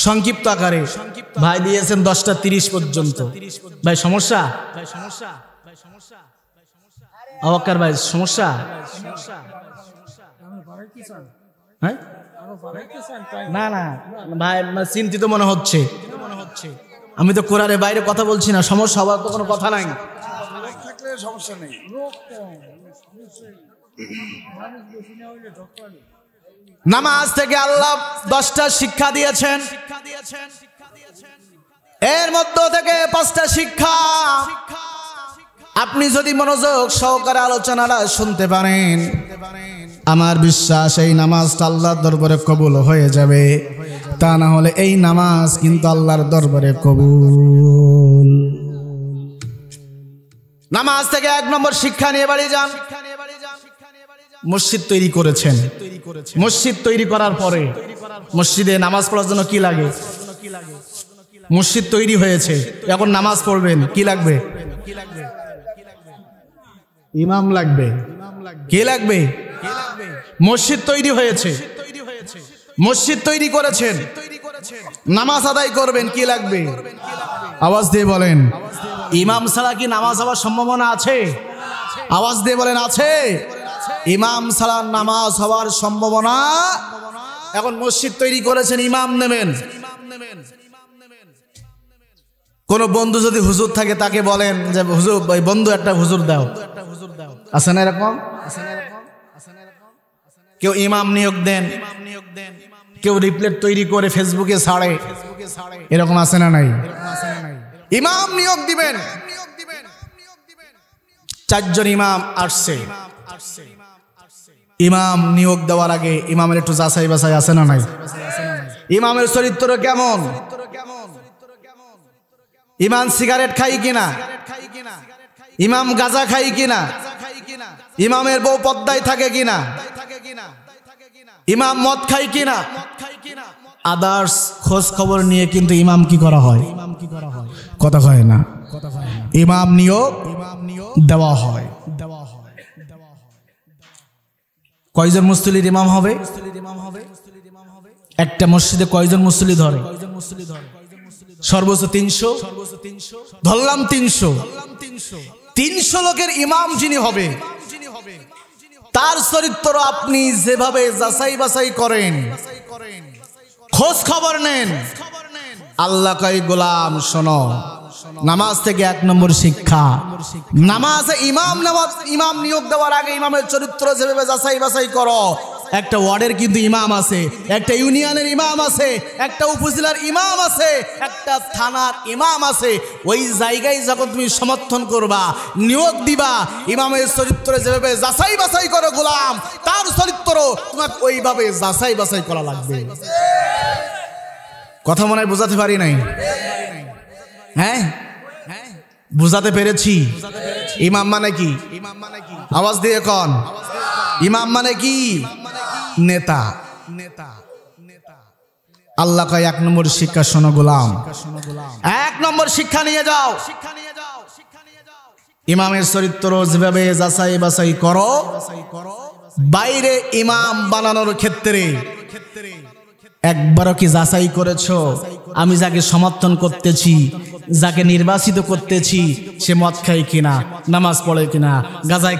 সংক্ষিপ্ত আকারে ভাই দিয়েছেন 10টা 30 পর্যন্ত। ভাই সমস্যা? আওয়াক্কার ভাই সমস্যা? হ্যাঁ না না ভাই চিন্তিত মনে হচ্ছে। আমি তো কোরআনের বাইরে কথা বলছি না, সমস্যা হওয়ার তো কোনো কথা নাই। সমস্যা নেই। নামাজ থেকে আল্লাহ 10টা শিক্ষা দিয়েছেন, এর মধ্য থেকে 5টা শিক্ষা আপনি যদি মনোযোগ সহকারে আলোচনাটা শুনতে পারেন, আমার বিশ্বাস এই নামাজটা আল্লাহর দরবারে কবুল হয়ে যাবে। তা না হলে এই নামাজ কিন্তু আল্লাহর দরবারে কবুল। নামাজ থেকে 1 নম্বর শিক্ষা নিয়ে বাড়ি যান। মসজিদ তৈরি করেছেন, মসজিদ তৈরি করার পরে মসজিদে নামাজ পড়ার জন্য কি লাগে? মসজিদ তৈরি হয়েছে, এখন নামাজ পড়বেন, কি লাগবে? ইমাম লাগবে। কে লাগবে? মসজিদ তৈরি হয়েছে, মসজিদ তৈরি করেছেন, নামাজ আদায় করবেন, কি লাগবে? আওয়াজ দিয়ে বলেন, ইমাম ছাড়া কি নামাজ হওয়ার সম্ভাবনা আছে? আওয়াজ দিয়ে বলেন, আছে? ইমাম ছাড়া নামাজ হওয়ার সম্ভাবনা। এখন মসজিদ তৈরি করেছেন, ইমাম নেবেন। কোন বন্ধু যদি হুজুর থাকে তাকে বলেন যে হুজুর, বন্ধু একটা হুজুর দাও। আছে না এরকম? কেউ ইমাম নিয়োগ দেন, কেউ রিপ্লেট তৈরি করে ফেসবুকে ছাড়ে, এরকম আছে না নাই? ইমাম নিয়োগ দিবেন, 4 জন ইমাম আসছে। ইমাম নিয়োগ দেওয়ার আগে ইমামের একটু যাচাই বাছাই আছে না নাই? ইমামের চরিত্র কেমন? ইমাম সিগারেট খাই কিনা, ইমাম গাঁজা খাই কিনা, ইমামের বউ পর্দায় থাকে কিনা, ইমাম মদ খাই কিনা, আদার্স খোঁজ খবর নিয়ে কিন্তু ইমাম কি করা হয়? কথা হয় না? ইমাম নিয়োগ দেওয়া হয়। কয়জন মুসল্লির ইমাম হবে? একটা মসজিদে কয়জন মুসল্লি ধরে? সর্বোচ্চ 300, ধরলাম 300। 300 লোকের ইমাম যিনি হবে তার চরিত্র আপনি যেভাবে যাচাই বাছাই করেন, খোঁজ খবর নেন, আল্লাহ কয় গোলাম শোনো, নামাজ থেকে 1 নম্বর শিক্ষা, নামাজে ইমাম নিয়োগ দেওয়ার আগে ইমামের চরিত্র যেভাবে যাচাই বাছাই করো। একটা ওয়ার্ডের কিন্তু ইমাম আছে, একটা ইউনিয়নের ইমাম আছে, একটা উপজেলার ইমাম আছে, একটা থানার ইমাম আছে। ওই জায়গায় যখন তুমি সমর্থন করবা, নিয়োগ দিবা, ইমামের চরিত্র যেভাবে যাচাই বাছাই করো গোলাম, তার চরিত্র তোমাকে ওইভাবে যাচাই বাছাই করা লাগবে। কথা মনে হয় বোঝাতে পারি নাই? হ্যাঁ, বুঝাতে পেরেছি? ইমাম মানে কি? আওয়াজ দিয়ে কোন ইমাম মানে কি? নেতা। আল্লাহ কয় 1 নম্বর শিক্ষা শোনো গোলাম, 1 নম্বর শিক্ষা নিয়ে যাও। ইমামের চরিত্র যেভাবে যাচাই বাছাই করো, বাইরে ইমাম বানানোর ক্ষেত্রে একবারও কি যাচাই করেছো আমি যাকে সমর্থন করতেছি, যাকে নির্বাচিত করতেছি, সে মদ খায় কিনা, নামাজ পড়ে কিনা, গাঁজায়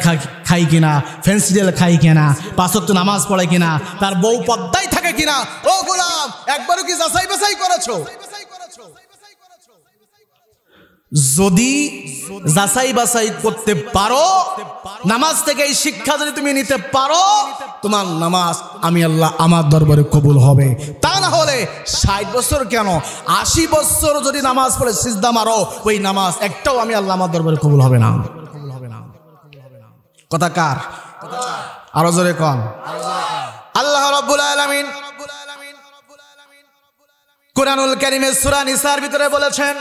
খাই কিনা, ফেন্সিডেল খাই কিনা, 5 ওয়াক্ত নামাজ পড়ে কিনা, তার বউ পর্দায় থাকে কিনা? ও গোলাম, একবারও কি যাচাই বাছাই করেছো? যদি যাচাই বাছাই করতে পারো, নামাজ থেকে এই শিক্ষা যদি তুমি নিতে পারো, তোমার নামাজ আমি আল্লাহ আমার দরবারে কবুল হবে। তা না হলে 60 বছর কেন 80 বছর যদি নামাজ পড়ে সিজদা মারো, ওই নামাজ একটাও আমি আল্লাহ আমার দরবারে কবুল হবে না। কথা কার? আরো জোরে কোন আল্লাহ রাব্বুল আলামিন কুরআনুল কারীমের সূরা নিসার ভিতরে বলেছেন,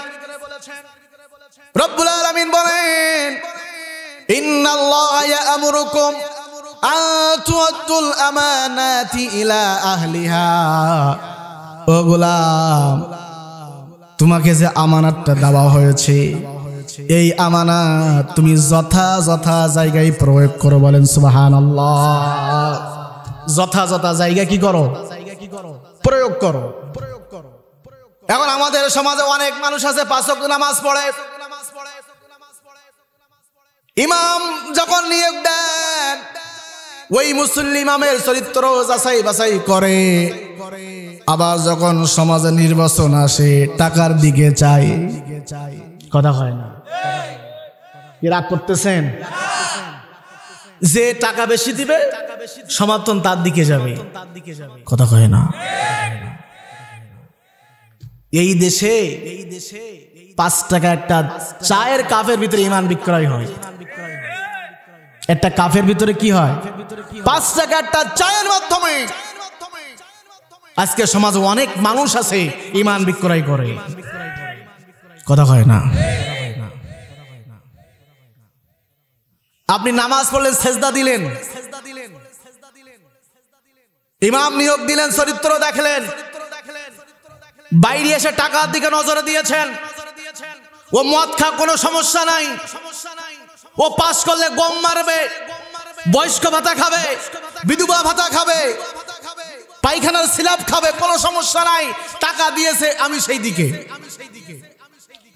রব্বুল আলামিন বলেন, ইন্নাল্লাহা ইয়া'মুরুকুম আন তু'আদ্দুল আমানাতি ইলা আহলিহা। ও গোলাম, তোমাকে যে আমানাতটা দেওয়া হয়েছে, এই আমানত তুমি যথাযথ জায়গায় প্রয়োগ করো। বলেন সুবহানাল্লাহ। যথাযথ জায়গা কি করো? প্রয়োগ করো। এখন আমাদের সমাজে অনেক মানুষ আছে 5 ওয়াক্ত নামাজ পড়ে, ইমাম যখন নিয়োগ দেন ওই মুসল্লি ইমামের চরিত্র যাচাই বাছাই করে, আবার যখন সমাজে নির্বাচন আসে টাকার দিকে চাই। কথা হয় না? রাগ করতেছেন? যে টাকা বেশি দিবে সমর্থন তার দিকে যাবে। কথা হয় না? এই দেশে 5 টাকা একটা চায়ের কাপের ভিতরে ইমান বিক্রয় হয়। একটা কাপের ভিতরে কি হয়? 5 টাকা একটা চায়ের মাধ্যমে আজকে সমাজে অনেক মানুষ আছে ইমান বিক্রয় করে। কথা হয় না? আপনি নামাজ পড়লেন, সেজদা দিলেন, ইমাম নিয়োগ দিলেন, চরিত্র দেখলেন, বাইরে এসে টাকার দিকে নজরে দিয়েছেন। ও মদ খা, কোনো সমস্যা নাই, ও পাস করলে গম মারবে, বয়স্ক ভাতা খাবে, বিধবা ভাতা খাবে, পায়খানার সিলাপ খাবে, কোনো সমস্যা নাই, টাকা দিয়েছে, আমি সেই দিকে।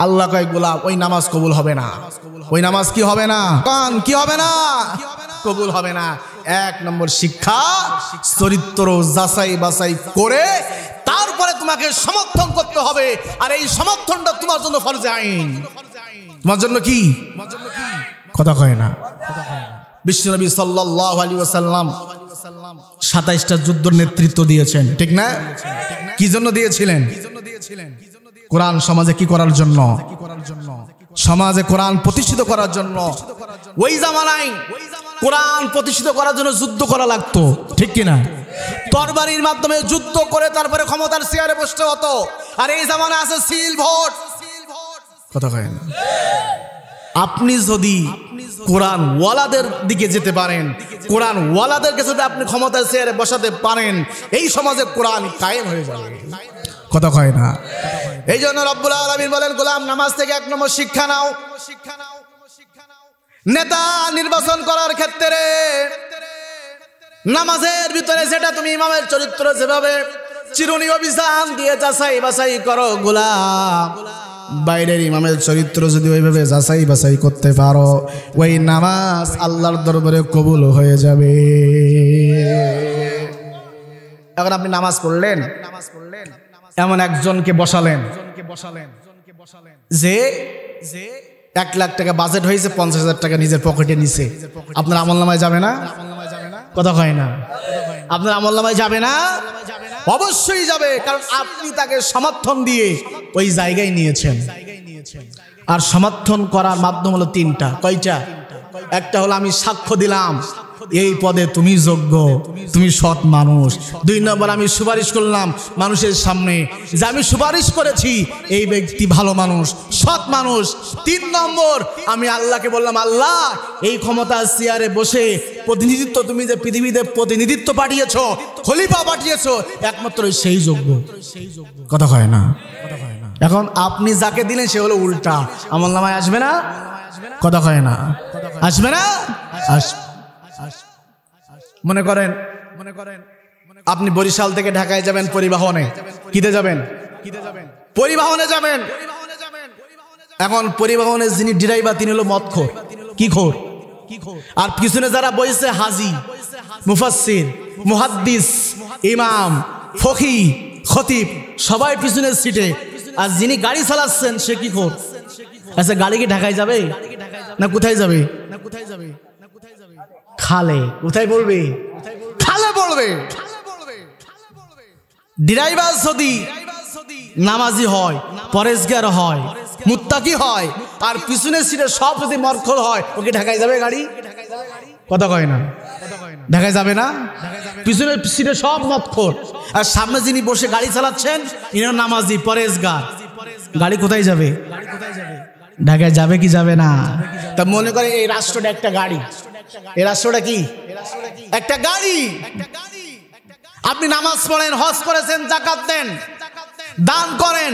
আল্লাহ কয় গোলাম, ওই নামাজ কবুল হবে না। ওই নামাজ কি হবে না? কি হবে না? কবুল হবে না। 1 নম্বর শিক্ষা, চরিত্র যাচাই বাছাই করে তারপরে তোমাকে সমর্থন করতে হবে। আর এই সমর্থনটা তোমার জন্য ফরজে আইন। তোমার জন্য কি? কথা কয় না? বিশ্বনবী সাল্লাল্লাহু আলাইহি ওয়াসাল্লাম 27টা যুদ্ধের নেতৃত্ব দিয়েছেন, ঠিক না? কি জন্য দিয়েছিলেন? কোরআন সমাজে কি করার জন্য? সমাজে কোরআন প্রতিষ্ঠিত করার জন্য। ওই জামানায় কোরআন প্রতিষ্ঠিত করার জন্য যুদ্ধ করা লাগতো, ঠিক কিনা? তরবারির মাধ্যমে যুদ্ধ করে তারপরে ক্ষমতার চেয়ারে বসতে হতো। আর এই জামানায় আছে সিল ভোট। কথা কয় না? আপনি যদি কোরআন ওয়ালাদের দিকে যেতে পারেন, কোরআন ওয়ালাদেরকে যদি আপনি ক্ষমতার চেয়ারে বসাতে পারেন, এই সমাজে কোরআন কায়েম হয়ে যাবে। কথা কয় না? এই জন্য রব্বুল আলামিন বলেন, গোলাম নামাজ থেকে 1 নম্বর শিক্ষা নাও। নেতা নির্বাচন করার ক্ষেত্রে নামাজের ভিতরে যেটা তুমি ইমামের চরিত্র যেভাবে চিরুনি অভিযান দিয়ে যাচাই বাছাই করো, গোলাম বাইরের ইমামের চরিত্র যদি ওইভাবে যাচাই বাছাই করতে পারো, ওই নামাজ আল্লাহর দরবারে কবুল হয়ে যাবে। এখন আপনি নামাজ পড়লেন, এমন একজনকে বসালেন যে 1 লাখ টাকা বাজেট হয়েছে, 50,000 টাকা নিজের পকেটে নিছে, আপনার আমলনামায় যাবে না? কথা হয় না? আপনার আমলনামায় যাবে না? অবশ্যই যাবে, কারণ আপনি তাকে সমর্থন দিয়ে ওই জায়গায় নিয়েছেন। আর সমর্থন করার মাধ্যম হলো 3টা। কয়টা? একটা হলো আমি সাক্ষ্য দিলাম এই পদে তুমি যোগ্য, তুমি সৎ মানুষ। 2 নম্বর আমি সুপারিশ করলাম মানুষের সামনে যে আমি সুপারিশ করেছি এই ব্যক্তি ভালো মানুষ, সৎ মানুষ। 3 নম্বর আমি আল্লাহকে বললাম, আল্লাহ এই ক্ষমতার চেয়ারে বসে প্রতিনিধিত্ব, তুমি যে পৃথিবীতে প্রতিনিধিত্ব পাঠিয়েছো, খলিফা পাঠিয়েছো, একমাত্র সেই যোগ্য। কথা হয় না? এখন আপনি যাকে দিলেন সে হলো উল্টা, আমল নামায় আসবে না? কথা হয় না? আসবে না? মনে করেন আপনি বরিশাল থেকে ঢাকায় যাবেন পরিবহনে, কিতে যাবেন? পরিবহনে যাবেন। এখন পরিবহনের যিনি ড্রাইভার তিনি হলো মদখোর, কি খোর। আর পিছনে যারা বসে হাজি, মুফাসসির, মুহাদ্দিস, ইমাম, ফকি, খতিব সবাই পিছনের সিটে। আর যিনি গাড়ি চালাচ্ছেন সে কি খোর। আচ্ছা গাড়ি কি ঢাকায় যাবে না কোথায় যাবে? খালে। কোথায় বলবে? খালে বলবে। ড্রাইভার যদি নামাজি হয়, পরেজগার হয়, মুত্তাকি হয়, আর পিছনের সিটে সব যদি মরখল হয়, ওকে ঢাকায় যাবে গাড়ি? কথা কয় না? ঢাকায় যাবে না? পিছনের সিটে সব মদখোর, আর সামনে যিনি বসে গাড়ি চালাচ্ছেন ইনি নামাজি, পরেজগার। গাড়ি কোথায় যাবে? ঢাকায় যাবে কি যাবে না? তা মনে করে এই রাষ্ট্রটা একটা গাড়ি। এই রাষ্ট্রটা কি? একটা গাড়ি। আপনি নামাজ পড়েন, হজ করেছেন, যাকাত দেন, দান করেন,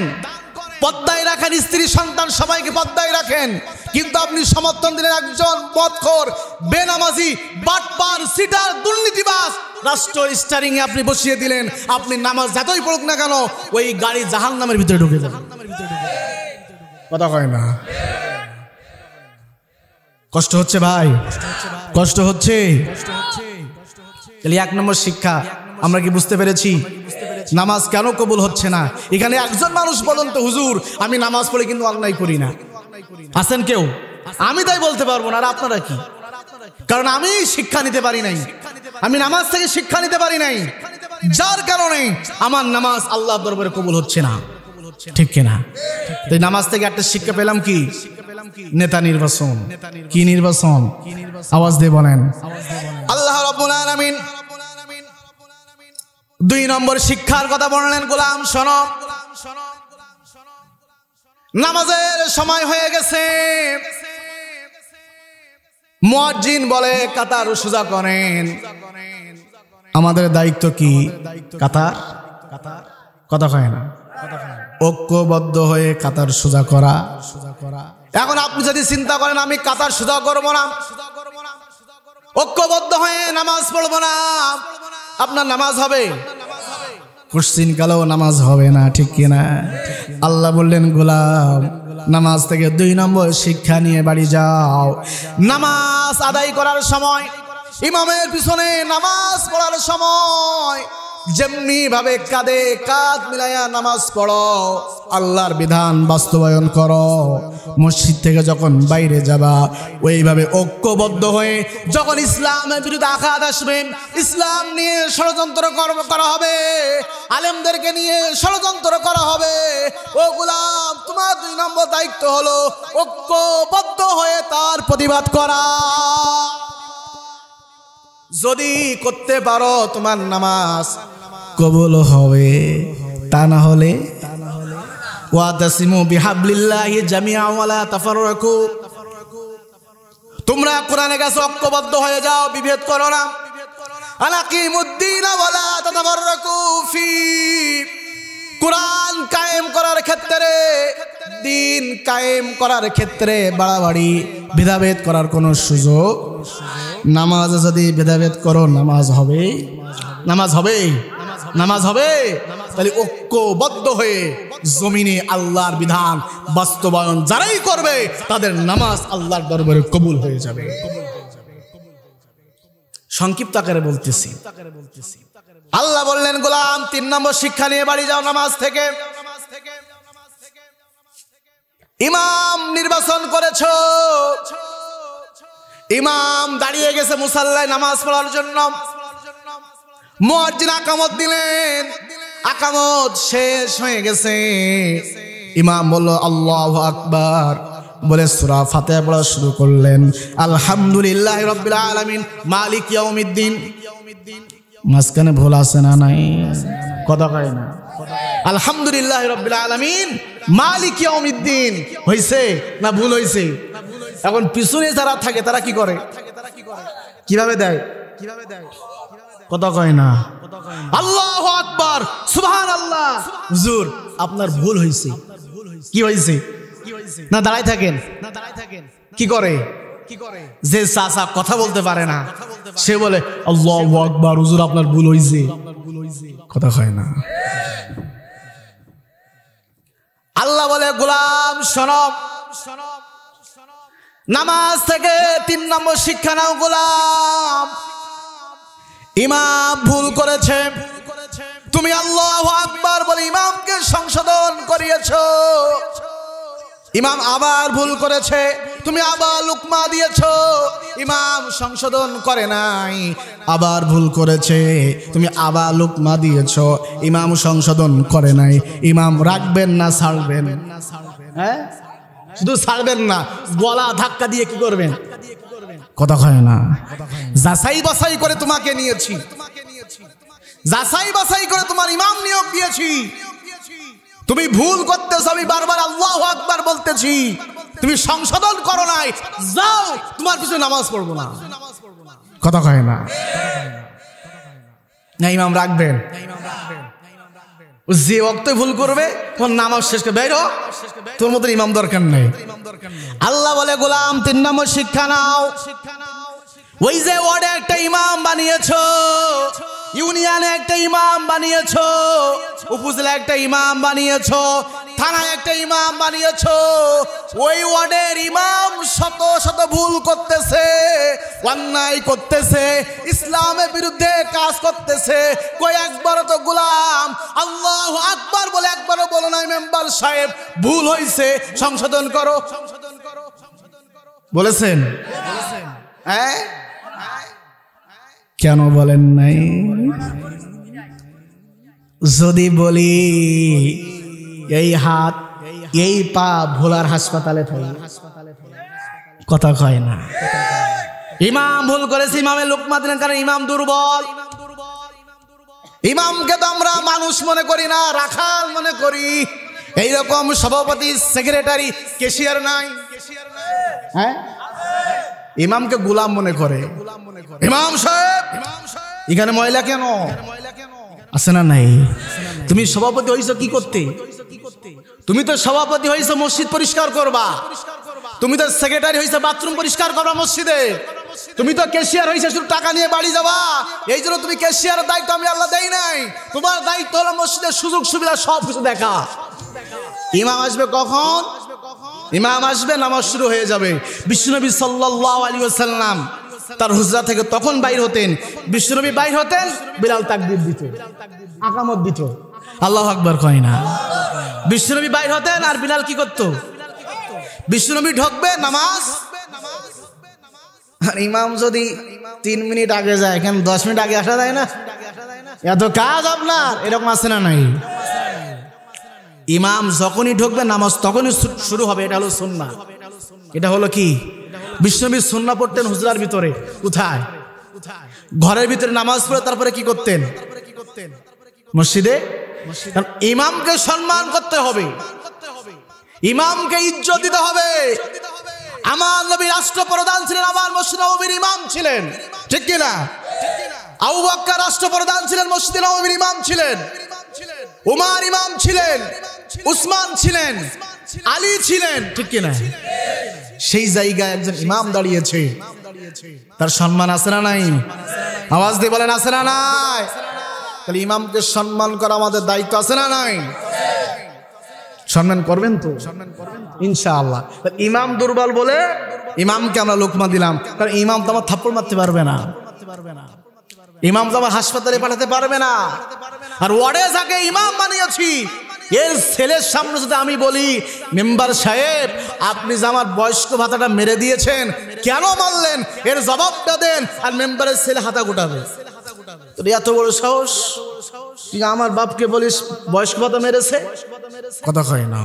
পর্দায় রাখেন, স্ত্রী সন্তান সবাইকে পর্দায় রাখেন, কিন্তু আপনি সমর্থন দিলেন একজন মদখোর, বেনামাজি, বাটপার, সিটার, দুর্নীতিবাজ। রাষ্ট্র স্টারিং এ আপনি বসিয়ে দিলেন। আপনি নামাজ যতই পড়ুক না কেন ওই গাড়ি জাহান্নামের ভিতরে ঢুকে যাবে। কথা কয় না? কষ্ট হচ্ছে ভাই, কষ্ট হচ্ছে। তাহলে 1 নম্বর শিক্ষা আমরা কি বুঝতে পেরেছি? নামাজ কেন কবুল হচ্ছে না? এখানে একজন মানুষ বলুন তো, হুজুর আমি নামাজ পড়ে কিন্তু অন্যায় করি না, আছেন কেউ? আমি তাই বলতে পারবো না। আর আপনারা কি? কারণ আমি শিক্ষা নিতে পারি নাই, আমি নামাজ থেকে শিক্ষা নিতে পারি নাই, যার কারণে আমার নামাজ আল্লাহর দরবারে কবুল হচ্ছে না। ঠিক কিনা? তো নামাজ থেকে একটা শিক্ষা পেলাম কি? নেতা নির্বাচন। কি নির্বাচন? আওয়াজ দিয়ে বলেন। আল্লাহ রাব্বুল আলামিন 2 নম্বর শিক্ষার কথা বললেন, গোলাম শোনো, নামাজের সময় হয়ে গেছে। মুয়াজ্জিন বলে কাতার সোজা করেন। আমাদের দায়িত্ব কি? কাতার। কথা কয় না? ঐক্যবদ্ধ হয়ে কাতার সোজা করা। এখন আপনি যদি চিন্তা করেন আমি কাতার সোজা করবো না, ঐক্যবদ্ধ হয়ে নামাজ পড়বো না, আপনার নামাজ হবে? কোশ্চিন কালেও নামাজ হবে না। ঠিক কিনা? আল্লাহ বললেন, গোলাম নামাজ থেকে 2 নম্বর শিক্ষা নিয়ে বাড়ি যাও। নামাজ আদায় করার সময়, ইমামের পিছনে নামাজ পড়ার সময় যেমনি ভাবে কাঁধে কাঁধ মিলাইয়া নামাজ পড়ো, আল্লাহর বিধান বাস্তবায়ন করো। মসজিদ থেকে যখন বাইরে যাবা ওইভাবে ঐক্যবদ্ধ হয়ে, যখন ইসলামের বিরুদ্ধে আঘাত আসবে, ইসলাম নিয়ে ষড়যন্ত্র করা হবে, আলেমদেরকে নিয়ে ষড়যন্ত্র করা হবে, ও গোলাম তোমার 2 নম্বর দায়িত্ব হলো ঐক্যবদ্ধ হয়ে তার প্রতিবাদ করা। যদি করতে পারো তোমার নামাজ কবুল হবে, তা না হলে ওয়াতাসিমু বিহাবলিল্লাহি জামিআ ওয়া লা তাফাররাকু। তোমরা কোরআনে কাছে ঐক্যবদ্ধ হয়ে যাও, বিভেদ করো না। আনাকিমুদ্দিন ওয়া লা তাতাফাররাকু ফি। কোরআন কায়েম করার ক্ষেত্রে, দিন কায়েম করার ক্ষেত্রে বাড়াবাড়ি ভেদাভেদ করার কোনো সুযোগ। নামাজ যদি ভেদাভেদ করো নামাজ হবে? নামাজ হবে? নামাজ হবে? তাহলে ঐক্যবদ্ধ হয়ে জমিনে আল্লাহর বিধান বাস্তবায়ন যারাই করবে তাদের নামাজ আল্লাহর দরবারে কবুল হয়ে যাবে। সংক্ষিপ্ত আকারে বলতেছি। আল্লাহ বললেন, গোলাম 3 নম্বর শিক্ষা নিয়ে বাড়ি যাও নামাজ থেকে। ইমাম নির্বাচন করেছো, ইমাম দাঁড়িয়ে গেছে মুসাল্লায় নামাজ পড়ার জন্য। মুয়াজ্জিন আকামত দিলেন, আকামত শেষ হয়ে গেছে। ইমাম বলল আল্লাহু আকবার, বলে সূরা ফাতিহা পড়া শুরু করলেন, আলহামদুলিল্লাহি রাব্বিল আলামিন মালিক ইয়াউমিদ্দিন। মাঝখানে ভুল আছে না নাই? কথা কয় না। আলহামদুলিল্লাহি রাব্বিল আলামিন মালিক ইয়াউমিদ্দিন হইছে না ভুল হইছে? এখন পিছনে যারা থাকে তারা কি করে? কিভাবে দেয়? কথা কয় না। আল্লাহু আকবার, সুবহানাল্লাহ। হুজুর আপনার ভুল হইছে। কি হইছে? না দাঁড়ায় থাকেন। কি করে? যে চাচা কথা বলতে পারে না সে বলে আল্লাহু আকবার, হুজুর আপনার ভুল হইছে। কথা কয় না। আল্লাহ বলে গোলাম শোনো, নামাজ থেকে 3 নম্বর শিক্ষা নাও গোলাম। ইমাম ভুল করেছে, তুমি আল্লাহু আকবার বলে ইমামকে সংশোধন করিয়েছো। ইমাম আবার ভুল করেছে, তুমি আবার লুকমা দিয়েছো। ইমাম সংশোধন করে নাই, আবার ভুল করেছে, তুমি আবার লুকমা দিয়েছো। ইমাম সংশোধন করে নাই, ইমাম রাখবেন না ছাড়বেন? হ্যাঁ, শুধু ছাড়বেন না, গলা ধাক্কা দিয়ে কি করবেন? কথা হয় না। যাচাই বাছাই করে তোমাকে নিয়েছি, যাচাই বাছাই করে তোমার ইমাম নিয়োগ দিয়েছি। তুমি ভুল করতেছ, আমি বারবার আল্লাহু আকবার বলতেছি, তুমি সংশোধন করো নাই, যাও তোমার পিছনে নামাজ পড়বো না। কথা কয় না। না, ইমাম রাখবেন। যে ওয়াক্তে ভুল করবে তোমার নামাজ শেষ করে বের হ, তোর মতো ইমাম দরকার নেই। আল্লাহ বলে গোলাম 3 নম্বর শিক্ষা নাও। ওই যে ওয়ার্ডে একটা ইমাম বানিয়েছো, ইউনিয়নে একটা ইমাম বানিয়েছো, উপজেলা একটা ইমাম বানিয়েছো, থানায় একটা ইমাম বানিয়েছো। ওই ওয়ার্ডের ইমাম শত শত ভুল করতেছে, অন্যায় করতেছে, ইসলামের বিরুদ্ধে কাজ করতেছে। কই একবারও তো গোলাম আল্লাহু আকবার বলে একবারও বলো নাই মেম্বার সাহেব ভুল হয়েছে সংশোধন করো? বলেছেন? হ্যাঁ, কেন বলেন নাই? যদি বলি এই হাত এই পা ভোলার হাসপাতালে থাকে, কথা কয় না। ইমাম ভুল করেছে, ইমামের লোকমা দিলেন, কারণ ইমাম দুর্বল। ইমামকে তো আমরা মানুষ মনে করি না, রাখাল মনে করি। এইরকম সভাপতি, সেক্রেটারি, ক্যাশিয়ার নাই? হ্যাঁ, ইমামকে গোলাম মনে করে। ইমাম সাহেব এখানে ময়লা কেন আছে না নাই? তুমি সভাপতি হইছো কি করতে? তুমি তো সভাপতি হইছো মসজিদ পরিষ্কার করবা, তুমি তো সেক্রেটারি হইছো বাথরুম পরিষ্কার করবা মসজিদে, তুমি তো ক্যাশিয়ার হইছো শুধু টাকা নিয়ে বাড়ি যাবা। এই জন্য তুমি ক্যাশিয়ারের দায়িত্ব আমি আল্লাহ দেই নাই। তোমার দায়িত্ব হলো মসজিদের সুযোগ সুবিধা সব কিছু দেখা। ইমাম আসবে কখন? ইমাম আসবে নামাজ শুরু হয়ে যাবে। বিশ্বনবী সাল্লাল্লাহু আলাইহি ওয়াসাল্লাম তার হুজরা থেকে তখন বাইর হতেন, বিশ্বনবী বাইর হতেন, বিলাল তাকবীর দিত, আকামত দিত। আল্লাহু আকবার কয় না। বিশ্বনবী বাইর হতেন আর বিলাল কি করত? বিশ্বনবী ঢুকবে নামাজ, আর ইমাম যদি 3 মিনিট আগে যায়, এখানে 10 মিনিট আগে আসা যায় না? এত কাজ আপনার, এরকম আছে না নাই? ইমাম যখনই ঢুকবে নামাজ তখনই শুরু হবে। এটা হলো সুন্নাহ। এটা হলো কি? বিশ্বনবী সুন্নাহ পড়তেন হুজরার ভিতরে। কোথায়? ঘরের ভিতরে নামাজ পড়ে তারপরে কি করতেন? মসজিদে। ইমামকে সম্মান করতে হবে, ইমামকে ইজ্জত দিতে হবে। আমার নবী রাষ্ট্রপ্রধান ছিলেন, আমার মসজিদ নববীর ইমাম ছিলেন, ঠিক কিনা? আবু বকর রাষ্ট্রপ্রধান ছিলেন, মসজিদ নববীর ইমাম ছিলেন। উমর ইমাম ছিলেন, উসমান ছিলেন, আলী ছিলেন, ঠিক কিনা? সেই জায়গায় একজন ইমাম দাঁড়িয়েছে, তার সম্মান আছে না নাই? আওয়াজ দিয়ে বলেন আছে না নাই? তাহলে ইমামকে সম্মান করা আমাদের দায়িত্ব আছে না নাই? সম্মান করবেন তো ইনশাআল্লাহ। ইমাম দুর্বল বলে ইমামকে আমরা লোকমা দিলাম, কারণ ইমাম তো আমার থাপ্পড় মারতে পারবে না, ইমাম তো আমার হাসপাতালে পাঠাতে পারবে না। আর ওয়ার্ডে যাকে ইমাম বানিয়েছি, এর ছেলের সামনে যদি আমি বলি মেম্বার সাহেব আপনি যে আমার বয়স্ক ভাতাটা মেরে দিয়েছেন, কেন মারলেন, এর জবাবটা দেন, আর মেম্বারের ছেলে হাতা গোটাবে। এত বড় সাহস তুই আমার বাপকে বলিস বয়স্ক ভাতা মেরেছে? কথা কয় না।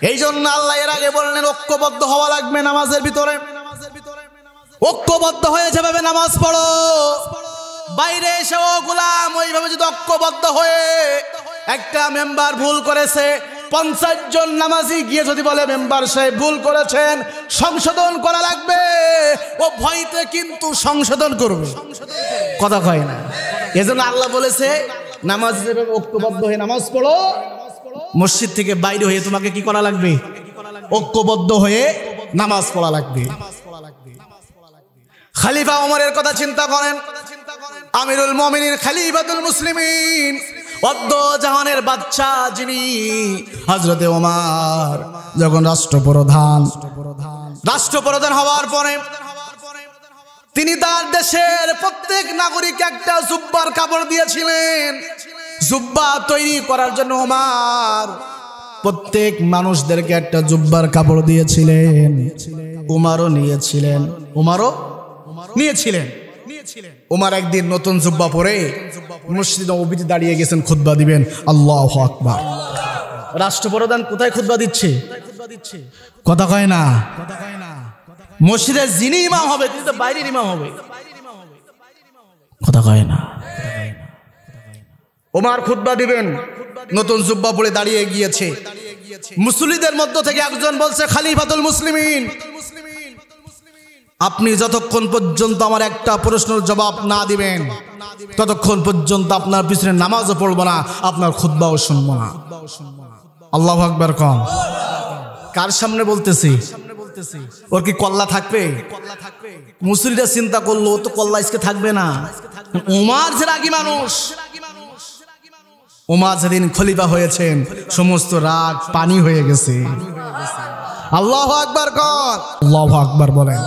এই জন্য আল্লাহ এর আগে বললেন ঐক্যবদ্ধ হওয়া লাগবে নামাজের ভিতরে। ঐক্যবদ্ধ হয়ে যেভাবে নামাজ পড়ো, বাইরে এসেও গোলাম ওইভাবে যদি ঐক্যবদ্ধ হয়ে, একটা মেম্বার ভুল করেছে 50 জন নামাজি গিয়ে যদি বলে মেম্বার সাহেব ভুল করেছেন, সংশোধন করা লাগবে, ও ভয়তে কিন্তু সংশোধন করবে, কথা কয় না। এজন্য আল্লাহ বলেছে নামাজ যেভাবে ঐক্যবদ্ধ হয়ে নামাজ পড়ো, মসজিদ থেকে বাইরে হয়ে তোমাকে কি করা লাগবে? ঐক্যবদ্ধ হয়ে নামাজ পড়া লাগবে। খলিফা ওমরের কথা চিন্তা করেন, আমিরুল মুমিনিন খলিফাতুল মুসলিমিন, অদ্য জাহানের বাদশা যিনি হযরতে ওমর, যখন রাষ্ট্রপ্রধান হওয়ার পরে তিনি তার দেশের প্রত্যেক নাগরিককে একটা জুব্বার কাপড় দিয়েছিলেন। জুব্বা তৈরি করার জন্য ওমর প্রত্যেক মানুষদেরকে একটা জুব্বার কাপড় দিয়েছিলেন। ওমরও নিয়েছিলেন। ওমর একদিন নতুন জুব্বা পরে মসজিদে নববীতে দাঁড়িয়ে গেছেন, খুতবা দিবেন। আল্লাহু আকবার। রাষ্ট্রপ্রধান কোথায় খুতবা দিচ্ছে? কথা কয় না। মসজিদের যিনি ইমাম হবে তিনি তো বাইরের ইমাম হবে, কথা কয় না। ওমর খুতবা দিবেন, নতুন জুব্বা পরে দাঁড়িয়ে গিয়েছে। মুসল্লিদের মধ্য থেকে একজন বলছে, খলিফাতুল মুসলিমিন, আপনি যতক্ষণ পর্যন্ত আমার একটা প্রশ্নের জবাব না দিবেন ততক্ষণ পর্যন্ত আপনার পিছনে নামাজও পড়বো না, আপনার খুতবাও শুনবো না। আল্লাহু আকবার কম। কার সামনে বলতেছি? ওর কি কল্লা থাকবে? মুসল্লিরা চিন্তা করলো ও তো কল্লা আজকে থাকবে না। ওমর যে রাগী মানুষ, ওমর যেদিন খলিফা হয়েছেন সমস্ত রাগ পানি হয়ে গেছে। আল্লাহু আকবার কর, আল্লাহু আকবার বলেন।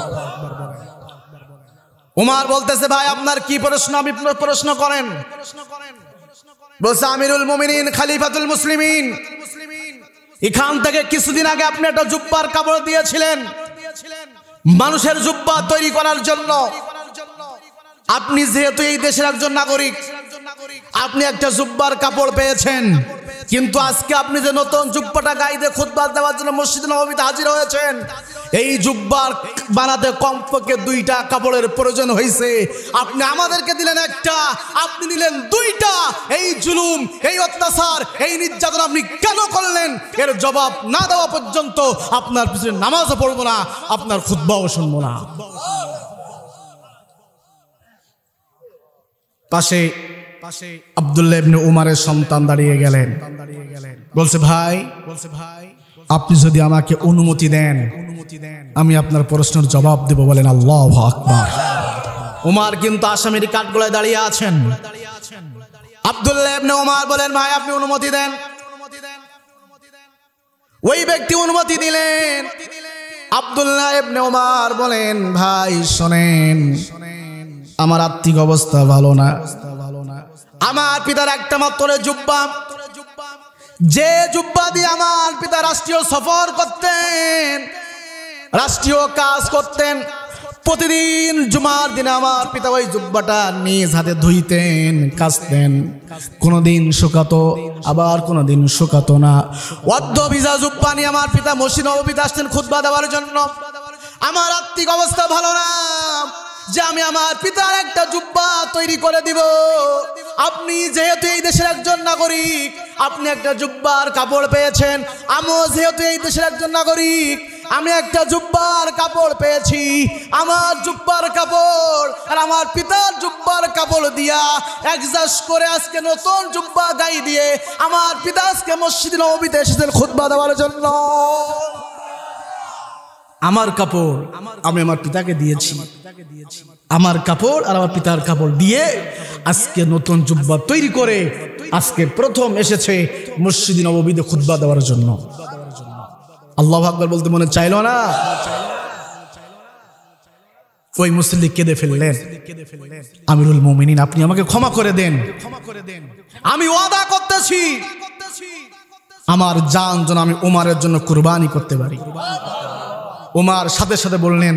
ওমর বলতেছে, ভাই আপনার কি প্রশ্ন? আপনি প্রশ্ন করেন। বলছে, আমিরুল মুমিনিন খলিফাতুল মুসলিমিন, এখান থেকে কিছুদিন আগে আপনি একটা জুব্বার কাপড় দিয়েছিলেন মানুষের জুব্বা তৈরি করার জন্য। আপনি যেহেতু এই দেশের একজন নাগরিক, আপনি একটা জুব্বার কাপড় পেয়েছেন, কিন্তু আজকে আপনি যে নতুন জুব্বাটা গায়ে দিয়ে খুতবা দেওয়ার জন্য মসজিদে নববীতে হাজির হয়েছেন, এই জুব্বার বানাতে কমপক্ষে 2টা কাপড়ের প্রয়োজন হয়েছে। আপনি আমাদেরকে দিলেন একটা, আপনি দিলেন 2টা। এই জুলুম, এই অত্যাচার, এই নির্যাতন আপনি কেন করলেন? এর জবাব না দেওয়া পর্যন্ত আপনার পিছনে নামাজও পড়বো না, আপনার খুতবাও শুনবো না। পাশে আব্দুল্লাহ ইবনে উমারের সন্তান দাঁড়িয়ে গেলেন, বলছে, ভাই আপনি যদি আমাকে অনুমতি দেন আমি আপনার প্রশ্নের জবাব দেব। বলেন আল্লাহু আকবার। উমার কিন্তু আসামির কাঠগোলায় দাঁড়িয়ে আছেন। আব্দুল্লাহ ইবনে উমার বলেন, ভাই আপনি অনুমতি দেন। ওই ব্যক্তি অনুমতি দিলেন। আব্দুল্লাহ ইবনে উমার বলেন, ভাই শোনেন, আমার আর্থিক অবস্থা ভালো না, আমার পিতার একটা মাত্র জুব্বা, যে জুব্বা দিয়ে আমার পিতা রাষ্ট্রীয় সফর করতেন, রাষ্ট্রীয় কাজ করতেন, প্রতিদিন জুমার দিনে আমার পিতা ওই জুব্বাটা নিজ হাতে ধুইতেন, কাচতেন, কোনোদিন শুকাতো আবার কোনোদিন শুকাতো না। অর্ধ ভিজা জুব্বা নিয়ে আমার পিতা মসজিদে নববীতে আসতেন খুতবা দেওয়ার জন্য। আমার আর্থিক অবস্থা ভালো না যে আমি আমার পিতার একটা জুব্বা তৈরি করে দিব। আপনি যেহেতু এই দেশের একজন নাগরিক, আপনি একটা জুব্বার কাপড় পেয়েছেন, আমিও যেহেতু এই দেশের একজন নাগরিক, আমি একটা জুব্বার কাপড় পেয়েছি। আমার জুব্বার কাপড় আর আমার পিতার জুব্বার কাপড় দিয়া অ্যাডজাস্ট করে আজকে নতুন জুব্বা গায়ে দিয়ে আমার পিতা আজকে মসজিদে নববীতে এসেছেন খুতবা দেওয়ার জন্য। আমার কাপড় আমি আমার পিতাকে দিয়েছি, আমার কাপড় আর আমার পিতার কাপড় দিয়ে আজকে নতুন জুব্বা তৈরি করে আজকে প্রথম এসেছে মসজিদে নববীতে খুতবা দেওয়ার জন্য। আল্লাহু আকবার বলতে মনে চাইলো না? ওই মুসল্লি কেঁদে ফেললেন, আমিরুল মুমিনিন আপনি আমাকে ক্ষমা করে দেন, আমি ওয়াদা করতেছি আমার জান যেন আমি ওমরের জন্য কুরবানি করতে পারি। ওমর সাথে সাথে বললেন,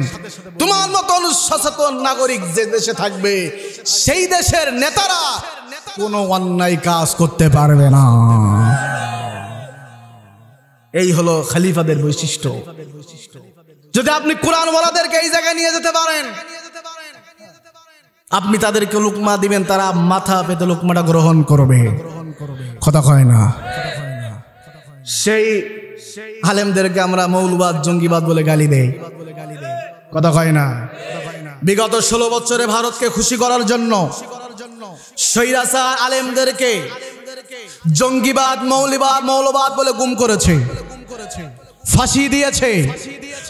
তোমার মতন সচেতন নাগরিক যে দেশে থাকবে সেই দেশের নেতারা কোনো অন্যায় কাজ করতে পারবে না। এই হলো খলিফাদের বৈশিষ্ট্য। যদি আপনি কোরআন ওয়ালাদেরকে এই জায়গায় নিয়ে যেতে পারেন, আপনি তাদেরকে লুকমা দিবেন, তারা মাথা পেতে লুকমাটা গ্রহণ করবে। কথা কয় না? সেই আলেমদেরকে আমরা মৌলবাদ, জঙ্গিবাদ বলে গালি দেই। কথা কয় না? বিগত 16 বছরে ভারতকে খুশি করার জন্য স্বৈরাচার আলেমদেরকে জঙ্গিবাদ, মৌলবাদ বলে গুম করেছে, ফাঁসি দিয়েছে,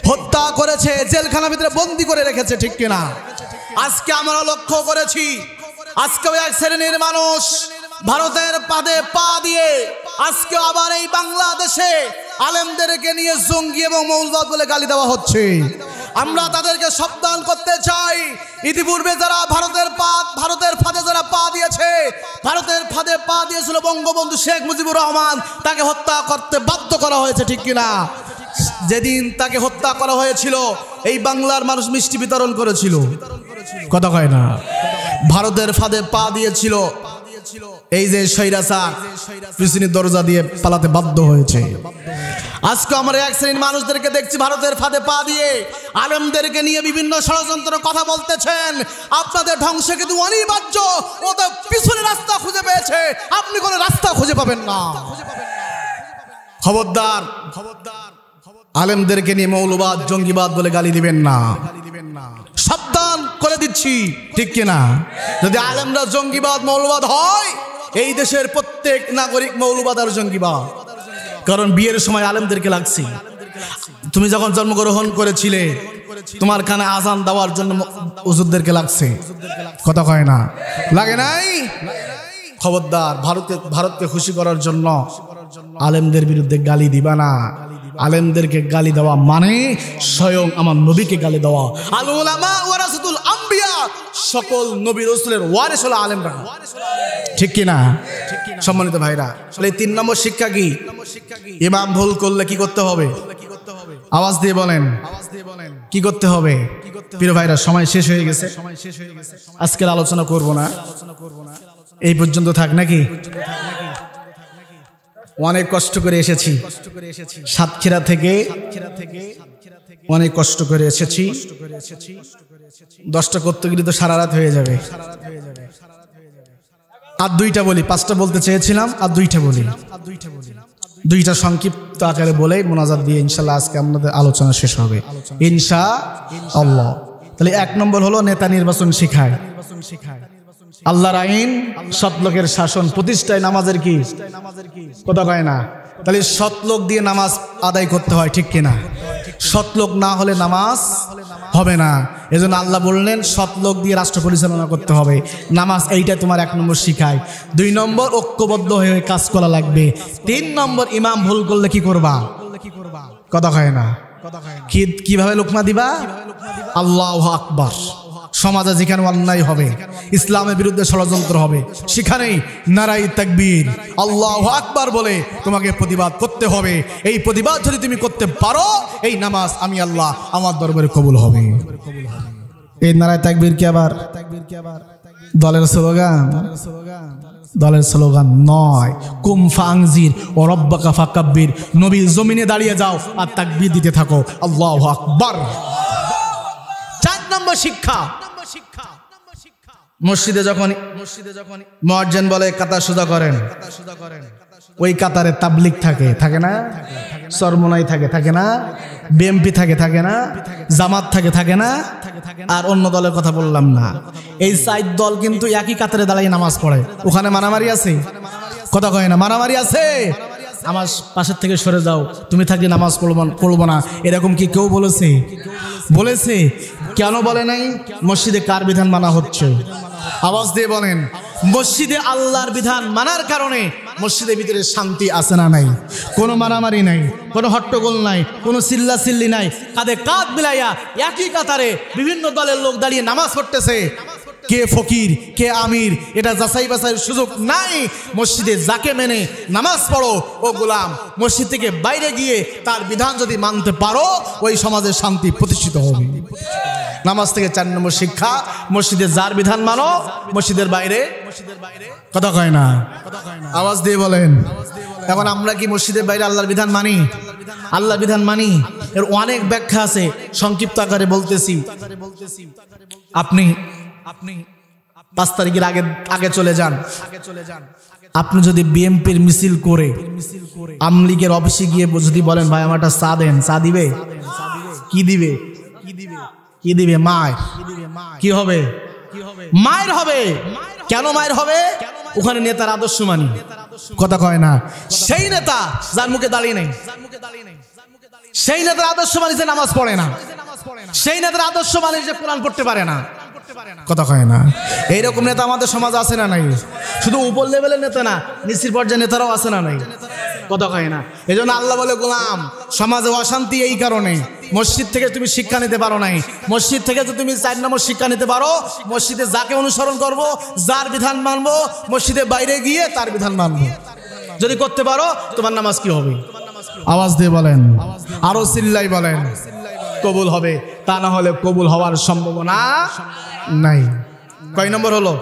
হত্যা করেছে, জেলখানার ভিতরে বন্দী করে রেখেছে, ঠিক কিনা? আজকে আমরা লক্ষ্য করেছি, আজকে এক শ্রেণীর মানুষ ভারতের পাদে পা দিয়ে আজকে আবার এই বাংলাদেশে আলেমদেরকে নিয়ে জঙ্গি এবং মৌলবাদ বলে গালি দেওয়া হচ্ছে। আমরা তাদেরকে সাবধান করতে চাই, ইতিপূর্বে যারা ভারতের ফাঁদে যারা পা দিয়েছে, ভারতের ফাঁদে পা দিয়েছিল বঙ্গবন্ধু শেখ মুজিবুর রহমান, তাকে হত্যা করতে বাধ্য করা হয়েছে, ঠিক কিনা? যেদিন তাকে হত্যা করা হয়েছিল এই বাংলার মানুষ মিষ্টি বিতরণ করেছিল। কথা কয় না? ভারতের ফাঁদে পা দিয়েছিল এই যে স্বৈরাচার, পিছনের দরজা দিয়ে পালাতে বাধ্য হয়েছে। আজকে আমরা এক শ্রেণীর মানুষদেরকে দেখছি ভারতের ফাঁদে পা দিয়ে আলেমদেরকে নিয়ে বিভিন্ন ষড়যন্ত্র কথা বলতেছেন। আপনাদের ধ্বংস কিন্তু অনিবার্য, ও তো পিছনে রাস্তা খুঁজে পেয়েছে, আপনি কোনো রাস্তা খুঁজে পাবেন না। খবরদার, আলেমদেরকে নিয়ে মৌলবাদ, জঙ্গিবাদ বলে গালি দিবেন না, সাবধান করে দিচ্ছি, ঠিক কিনা? যদি আলেমরা জঙ্গিবাদ, মৌলবাদ হয়, এই দেশের প্রত্যেক নাগরিক মৌলবাদ আর জঙ্গিবাদ। কারণ বিয়ের সময় আলেমদেরকে লাগছে। তুমি যখন জন্মগ্রহণ করেছিলে তোমার কানে আজান দেওয়ার জন্য হুজুরদেরকে লাগছে। কথা কয় না? লাগে নাই? খবরদার, ভারতকে খুশি করার জন্য আলেমদের বিরুদ্ধে গালি দিবা না। আলেমদেরকে গালি দেওয়া মানে স্বয়ং আমার নবীকে গালি দেওয়া। আল উলামা ওয়ারাসাতুল আম্বিয়া, সকল নবী রাসূলের ওয়ারিস হলো আলেমরা, ঠিক কি না? সম্মানিত ভাইরা, তাহলে 3 নম্বর শিক্ষা কি? ইমাম ভুল করলে কি করতে হবে? আওয়াজ দিয়ে বলেন, কি করতে হবে? প্রিয় ভাইরা, সময় শেষ হয়ে গেছে, আজকের আলোচনা করব না, এই পর্যন্ত থাক নাকি? অনেক কষ্ট করে এসেছি সাতক্ষীরা থেকে, অনেক কষ্ট করে এসেছি। 10টা করতে গেলে তো সারা রাত হয়ে যাবে। আর 2টা বলি, 5টা বলতে চেয়েছিলাম, আর 2টা বলি। 2টা সংক্ষিপ্ত আকারে বলে মোনাজাত দিয়ে ইনশাল্লাহ আজকে আমাদের আলোচনা শেষ হবে ইনশাআল্লাহ। তাহলে 1 নম্বর হলো নেতা নির্বাচন শিখায়। আল্লাহর আইন, সৎ লোকের শাসন প্রতিষ্ঠায় নামাজের কি? কথা কয় না? তাহলে সৎ লোক দিয়ে নামাজ আদায় করতে হয়, ঠিক কিনা? সৎ লোক না হলে নামাজ হবে না। এজন্য আল্লাহ বললেন সৎ লোক দিয়ে রাষ্ট্র পরিচালনা করতে হবে। নামাজ এইটা তোমার 1 নম্বর শিখায়। 2 নম্বর ঐক্যবদ্ধ হয়ে কাজ করা লাগবে। 3 নম্বর ইমাম ভুল করলে কি করবা? কথা কয় না? কিভাবে লোকমা দিবা? আল্লাহু আকবার। সমাজে যেখানে অন্যায় হবে, ইসলামের বিরুদ্ধে ষড়যন্ত্র হবে, সেখানেই নারায়ে তাকবীর, আল্লাহু আকবার বলে তোমাকে প্রতিবাদ করতে হবে। এই প্রতিবাদ যদি তুমি করতে পারো, এই নামাজ আমি আল্লাহ আমার দরবারে কবুল হবে। এই নারায়ে তাকবীর কি আবার দলের স্লোগান? দলের স্লোগান নয়। কুম ফাংজির ও রব্বাকা ফাকাব্বির, নবীর জমিনে দাঁড়িয়ে যাও আর তাকবীর দিতে থাকো, আল্লাহু আকবার। 4 নম্বর শিক্ষা, মসজিদে যখন মুয়াজ্জিন বলে কাতার সোজা করেন, ওই কাতারে তাবলিগ থাকে না? চরমোনাই থাকে না? বিএমপি থাকে না? জামাত থাকে না? আর অন্য দলের কথা বললাম না। এই 4 দল কিন্তু একই কাতারে দাঁড়িয়ে নামাজ পড়ে। ওখানে মারামারি আছে? কথা কয় না? মারামারি আছে? আমার পাশের থেকে সরে যাও, তুমি থাকলে নামাজ পড়বো না, এরকম কি কেউ বলেছে? কেন বলে নাই? মসজিদে কার বিধান মানা হচ্ছে? আওয়াজ দিয়ে বলেন। মসজিদে আল্লাহর বিধান মানার কারণে মসজিদের ভিতরে শান্তি আছে না নাই? কোনো মারামারি নাই, কোনো হট্টগোল নাই, কোনো চিল্লাচিল্লি নাই। কাঁধে কাঁধ মিলাইয়া একই কাতারে বিভিন্ন দলের লোক দাঁড়িয়ে নামাজ পড়তেছে। কে ফকির, কে আমির, এটা যাচাই বাছাইয়ের সুযোগ নাই। মসজিদে যাকে মেনে নামাজ পড়ো ও গোলাম। মসজিদ থেকে বাইরে গিয়ে তার বিধান যদি মানতে পারো, ওই সমাজে শান্তি প্রতিষ্ঠিত হবে। নামাজ থেকে 4 নম্বর শিক্ষা, মসজিদে যার বিধান মানো, মসজিদের বাইরে কথা কয় না? আওয়াজ দিয়ে বলেন। এখন আমরা কি মসজিদের বাইরে আল্লাহর বিধান মানি? আল্লাহর বিধান মানি? এর অনেক ব্যাখ্যা আছে, সংক্ষিপ্ত আকারে বলতেছি। আপনি 5 তারিখের আগে চলে যান। আপনি যদি বিএমপির মিছিল করে আমলিগের অফিসে গিয়ে যদি বলেন ভাই আমার একটা চা দেন, চা দিবে? কি দিবে? কি দিবে? মায়ের। কি হবে? মায়ের হবে। কেন মায়ের হবে? ওখানে নেতার আদর্শ মানি, কথা কয় না। সেই নেতা যার মুখে দাঁড়িয়ে নেই, সেই নেতার আদর্শ মানি যে নামাজ পড়ে না, সেই নেতার আদর্শ মানি যে কোরআন পড়তে পারে না, কথা কয় না। এইরকম নেতা আমাদের সমাজ আছে না নাই? শুধু উপর লেভেলের নেতা না, নিচের পর্যায়ের নেতারাও আছে না নাই, কথা কয় না। এই জন্য আল্লাহ বলে গোলাম সমাজে অশান্তি এই কারণে। মসজিদ থেকে তুমি শিক্ষা নিতে পারো নাই, মসজিদ থেকে যদি তুমি 4 নম্বর শিক্ষা নিতে পারো, মসজিদে যাকে অনুসরণ করব, যার বিধান মানবো, মসজিদের বাইরে গিয়ে তার বিধান মানবো, যদি করতে পারো তোমার নামাজ কি হবে? আওয়াজ দিয়ে বলেন, আরো চিল্লাই বলেন, কবুল হবে। তা না হলে কবুল হওয়ার সম্ভাবনা নাই। কয় নম্বর হলো?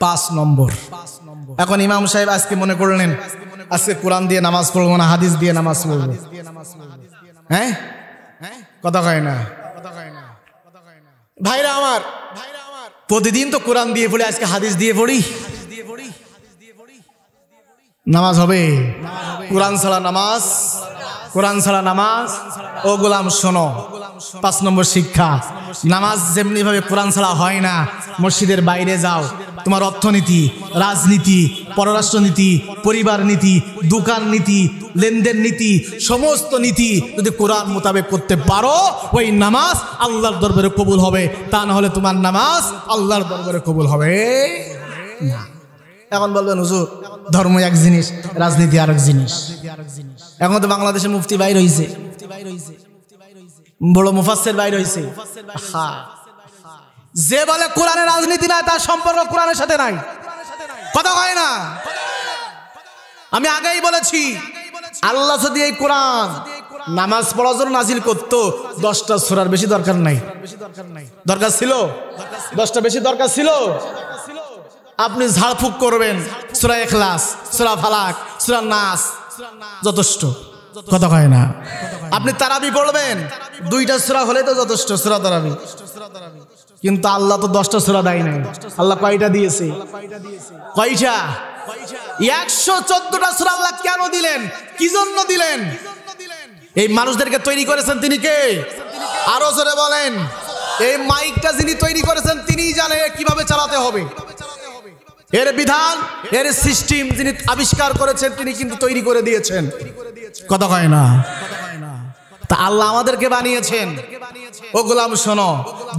5 নম্বর। এখন ইমাম সাহেব আজকে মনে করলেন আজকে কোরআন দিয়ে নামাজ পড়বো না, হাদিস দিয়ে নামাজ পড়বো। হ্যাঁ, কথা কয় না। ভাইরা আমার, প্রতিদিন তো কোরআন দিয়ে পড়ি, আজকে হাদিস দিয়ে পড়ি, নামাজ হবে? কোরআন ছাড়া নামাজ, কোরআন ছাড়া নামাজ। ও গোলাম শোনো, 5 নম্বর শিক্ষা, নামাজ যেমনি ভাবে কোরআন ছাড়া হয় না, মসজিদের বাইরে যাও, তোমার অর্থনীতি, রাজনীতি, পররাষ্ট্রনীতি, পরিবার নীতি, দোকান নীতি, লেনদেন নীতি, সমস্ত নীতি যদি কোরআন মোতাবেক করতে পারো, ওই নামাজ আল্লাহর দরবারে কবুল হবে। তা না হলে তোমার নামাজ আল্লাহর দরবারে কবুল হবে না। এখন বলবেন হুজুর ধর্ম এক জিনিস, রাজনীতি আরেক জিনিস। এখন তো বাংলাদেশে মুফতি বাইর হইছে, বড় মুফাসসির বাইর হইছে। যে বলে কোরআনের রাজনীতি নাই, তার সম্পর্ক কোরআনের সাথে নাই, কথা হয় না। আমি আগেই বলেছি, আল্লাহ যদি এই কোরআন নামাজ পড়ার জন্য নাজিল করতো, 10টা সূরার বেশি দরকার নাই। দরকার ছিল? 10টা বেশি দরকার ছিল? আপনি ঝাড়ফুঁক করবেন সূরা ইখলাস, সূরা ফালাক, সূরা নাস, যথেষ্ট, কথা কয় না। আপনি তারাবি পড়বেন, 2টা সূরা হলে তো যথেষ্ট, সূরা তারাবি। কিন্তু আল্লাহ তো 10টা সূরা দেয় নাই। আল্লাহ কয়টা দিয়েছে? কয়টা? 114টা সূরা আল্লাহ কেন দিলেন? কি জন্য দিলেন? এই মানুষদেরকে তৈরি করেছেন তিনি কে? আরো জোরে বলেন। এই মাইকটা যিনি তৈরি করেছেন তিনিই জানে কিভাবে চালাতে হবে। এর বিধান, এর সিস্টেম যিনি আবিষ্কার করেছেন তিনি কিন্তু তৈরি করে দিয়েছেন, কথা কয় না। তা আল্লাহ আমাদেরকে বানিয়েছেন। ও গোলাম শোনো,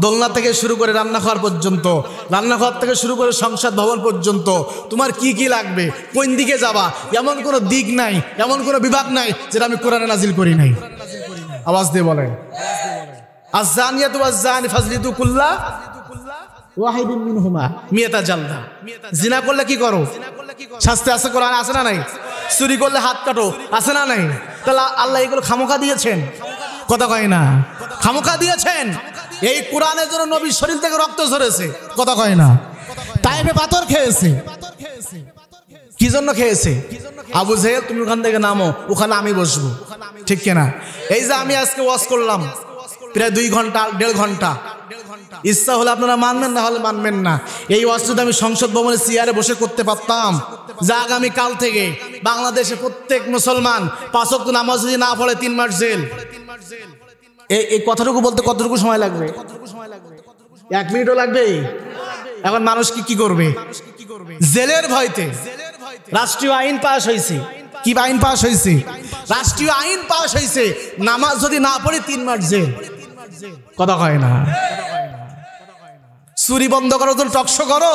দোলনা থেকে শুরু করে রান্নাঘর পর্যন্ত, রান্নাঘর থেকে শুরু করে সংসদ ভবন পর্যন্ত তোমার কি কি লাগবে, কোন দিকে যাবা, এমন কোনো দিক নাই, এমন কোনো বিভাগ নাই যেটা আমি কোরআনে নাজিল করি নাই। আওয়াজ দিয়ে বলেন, আয-যানিয়াতু ওয়াজ-যানি ফাজলিদু কুল্লা ওয়াহিদিন মিনহুমা মিয়াতা জালদা। জিনা করলে কি করো? শাস্তি আছে, কোরআনে আছে না নাই? চুরি করলে হাত কাটো, আছে না নাই? তাহলে আল্লাহ এগুলো খামোখা দিয়েছেন, কথা কয় না। খামোখা দিয়েছেন। এই কোরআনের জন্য নবীর শরীর থেকে রক্ত ঝরেছে, কথা কয় না। তাইফে পাথর খেয়েছে, কি জন্য খেয়েছে? আবু জেহেল তুমি ওখান থেকে নামো, ওখানে আমি বসবো, ঠিক কিনা? এই যে আমি আজকে ওয়াজ করলাম প্রায় 2 ঘন্টা 1.5 ঘন্টা, ইচ্ছা হলে আপনারা মানবেন, না হলে মানবেন না। এই ওয়াজ যদি আমি সংসদ ভবনের চেয়ারে বসে করতে পারতাম, যা আগামী কাল থেকে বাংলাদেশে প্রত্যেক মুসলমান 5 ওয়াক্ত নামাজ যদি না পড়ে 3 মাস জেল। এই কথাটুকু বলতে কতটুকু সময় লাগবে? 1 মিনিটও লাগবে? এখন মানুষ কি করবে? জেলের ভয়তে। রাষ্ট্রীয় আইন পাস হয়েছে, কি আইন পাস হয়েছে? রাষ্ট্রীয় আইন পাস হয়েছে, নামাজ যদি না পড়ে 3 মাস জেল, কথা কয় না। চুরি বন্ধ করার জন্য টকশো করো,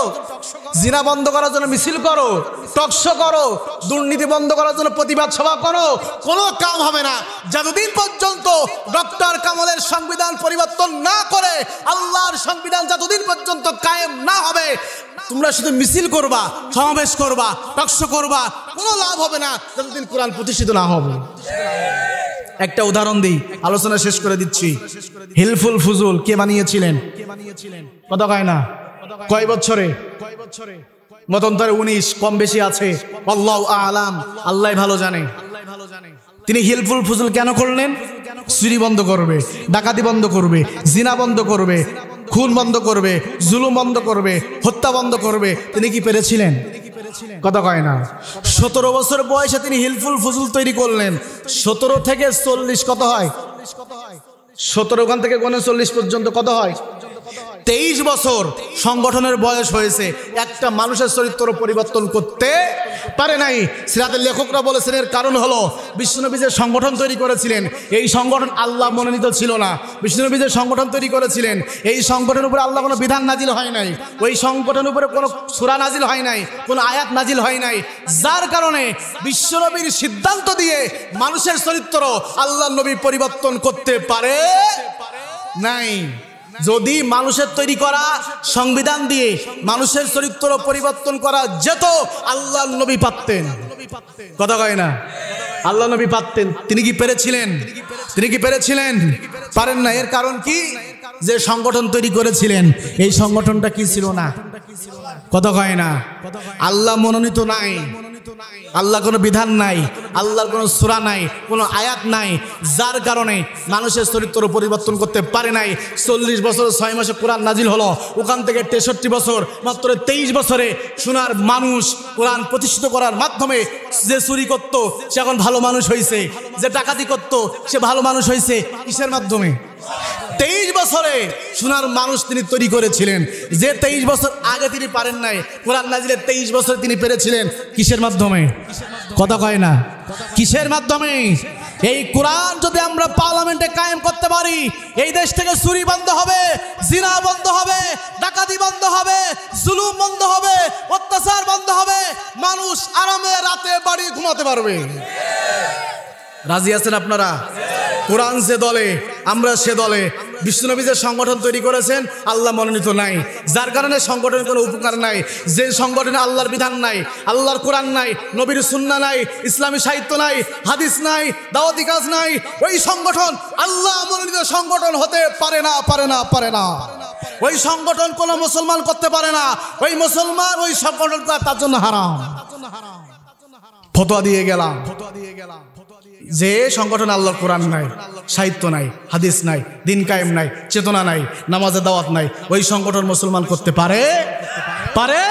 জিনা বন্ধ করার জন্য মিছিল করো, টকশো করো, দুর্নীতি বন্ধ করার জন্য প্রতিবাদ সভা করো, কোনো কাম হবে না যতদিন পর্যন্ত ডক্টর কামালের সংবিধান পরিবর্তন না করে আল্লাহর সংবিধান যতদিন পর্যন্ত কায়েম না হবে। তোমরা শুধু মিছিল করবা, সমাবেশ করবা, টকশো করবা, কোনো লাভ হবে না যতদিন কোরআন প্রতিষ্ঠিত না হবে। একটা উদাহরণ দিই, আলোচনা শেষ করে দিচ্ছি। হিলফুল ফুজুল কে বানিয়েছিলেন? কথা কয় না। কয় বছরে? মতন্তরে 19 কম বেশি আছে, আল্লাহু আ'লাম, আল্লাহ ভালো জানে। তিনি হিলফুল ফুজুল কেন করলেন? চুরি বন্ধ করবে, ডাকাতি বন্ধ করবে, জিনা বন্ধ করবে, খুন বন্ধ করবে, জুলুম বন্ধ করবে, হত্যা বন্ধ করবে। তিনি কি পেরেছিলেন? কথা কয় না। 17 বছর বয়সে তিনি হিলফুল ফুজুল তৈরি করলেন। 17 থেকে 40 কত হয়? 17 ওখান থেকে 39 পর্যন্ত কত হয়? 23 বছর সংগঠনের বয়স হয়েছে, একটা মানুষের চরিত্র পরিবর্তন করতে পারে নাই। সিরাতের লেখকরা বলেছেন এর কারণ হলো বিশ্বনবী যে সংগঠন তৈরি করেছিলেন, এই সংগঠন আল্লাহ মনোনীত ছিল না। বিশ্বনবী যে সংগঠন তৈরি করেছিলেন, এই সংগঠনের উপরে আল্লাহ কোনো বিধান নাজিল হয় নাই, ওই সংগঠনের উপরে কোনো সূরা নাজিল হয় নাই, কোনো আয়াত নাজিল হয় নাই। যার কারণে বিশ্বনবীর সিদ্ধান্ত দিয়ে মানুষের চরিত্র আল্লাহ নবী পরিবর্তন করতে পারে নাই। যদি মানুষের তৈরি করা সংবিধান দিয়ে মানুষের চরিত্র পরিবর্তন করা যেত, আল্লাহ নবী পারতেন। কথা কয় না? আল্লাহ নবী পারতেন। তিনি কি পেরেছিলেন? তিনি কি পেরেছিলেন? পারেন না। এর কারণ কি? যে সংগঠন তৈরি করেছিলেন, এই সংগঠনটা কি ছিল না? কথা কয় না? আল্লাহ মনোনীত নাই, আল্লাহ কোনো বিধান নাই, আল্লাহর কোনো সূরা নাই, কোনো আয়াত নাই। যার কারণে মানুষের চরিত্র পরিবর্তন করতে পারে নাই। 40 বছর 6 মাসে কোরআন নাজিল হলো, ওখান থেকে 63 বছর, মাত্র 23 বছরে সোনার মানুষ কোরআন প্রতিষ্ঠিত করার মাধ্যমে যে চুরি করত সে এখন ভালো মানুষ হয়েছে, যে ডাকাতি করত সে ভালো মানুষ হয়েছে। কিসের মাধ্যমে? 23 বছরে সোনার মানুষ তিনি তৈরি করেছিলেন। যে 23 বছর আগে তিনি পারেন নাই, কোরআন নাজিলের 23 বছর তিনি পেরেছিলেন। কিসের মাধ্যমে? কথা কয় না? কিসের মাধ্যমে? এই কোরআন যদি আমরা পার্লামেন্টে কায়েম করতে পারি, এই দেশ থেকে চুরি বন্ধ হবে, জিনা বন্ধ হবে, ডাকাতি বন্ধ হবে, জুলুম বন্ধ হবে, অত্যাচার বন্ধ হবে, মানুষ আরামে রাতে বাড়ি ঘুমাতে পারবে। রাজি আছেন আপনারা? কোরআন যে দলে, আমরা সে দলে। বিশ্বনবী যে সংগঠন তৈরি করেছেন আল্লাহ মনোনীত নাই, যার কারণে সংগঠনের কোনো উপকার নাই। যে সংগঠনে আল্লাহর বিধান নাই, আল্লাহর কোরআন নাই, নবীর সুন্নাহ নাই, ইসলামী সাহিত্য নাই, হাদিস নাই, দাওয়াতি কাজ নাই, ওই সংগঠন আল্লাহ মনোনীত সংগঠন হতে পারে না, পারে না, পারে না। ওই সংগঠন কোনো মুসলমান করতে পারে না। ওই মুসলমান ওই সংগঠন তার জন্য হারাম। ফতোয়া দিয়ে গেলাম যে সংগঠন আল্লাহর কোরআন নাই, সাহিত্য নাই, হাদিস নাই, দিন কায়েম নাই, চেতনা নাই, নামাজের দাওয়াত নাই, ওই সংগঠন মুসলমান করতে পারে? পারে?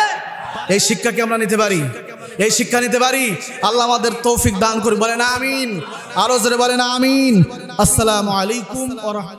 এই শিক্ষা কি আমরা নিতে পারি? এই শিক্ষা নিতে পারি? আল্লাহ আমাদের তৌফিক দান করুন। বলেন আমিন। আরো জোরে বলেন আমিন। আসসালামু আলাইকুম ওয়া রাহমাতুল্লাহ।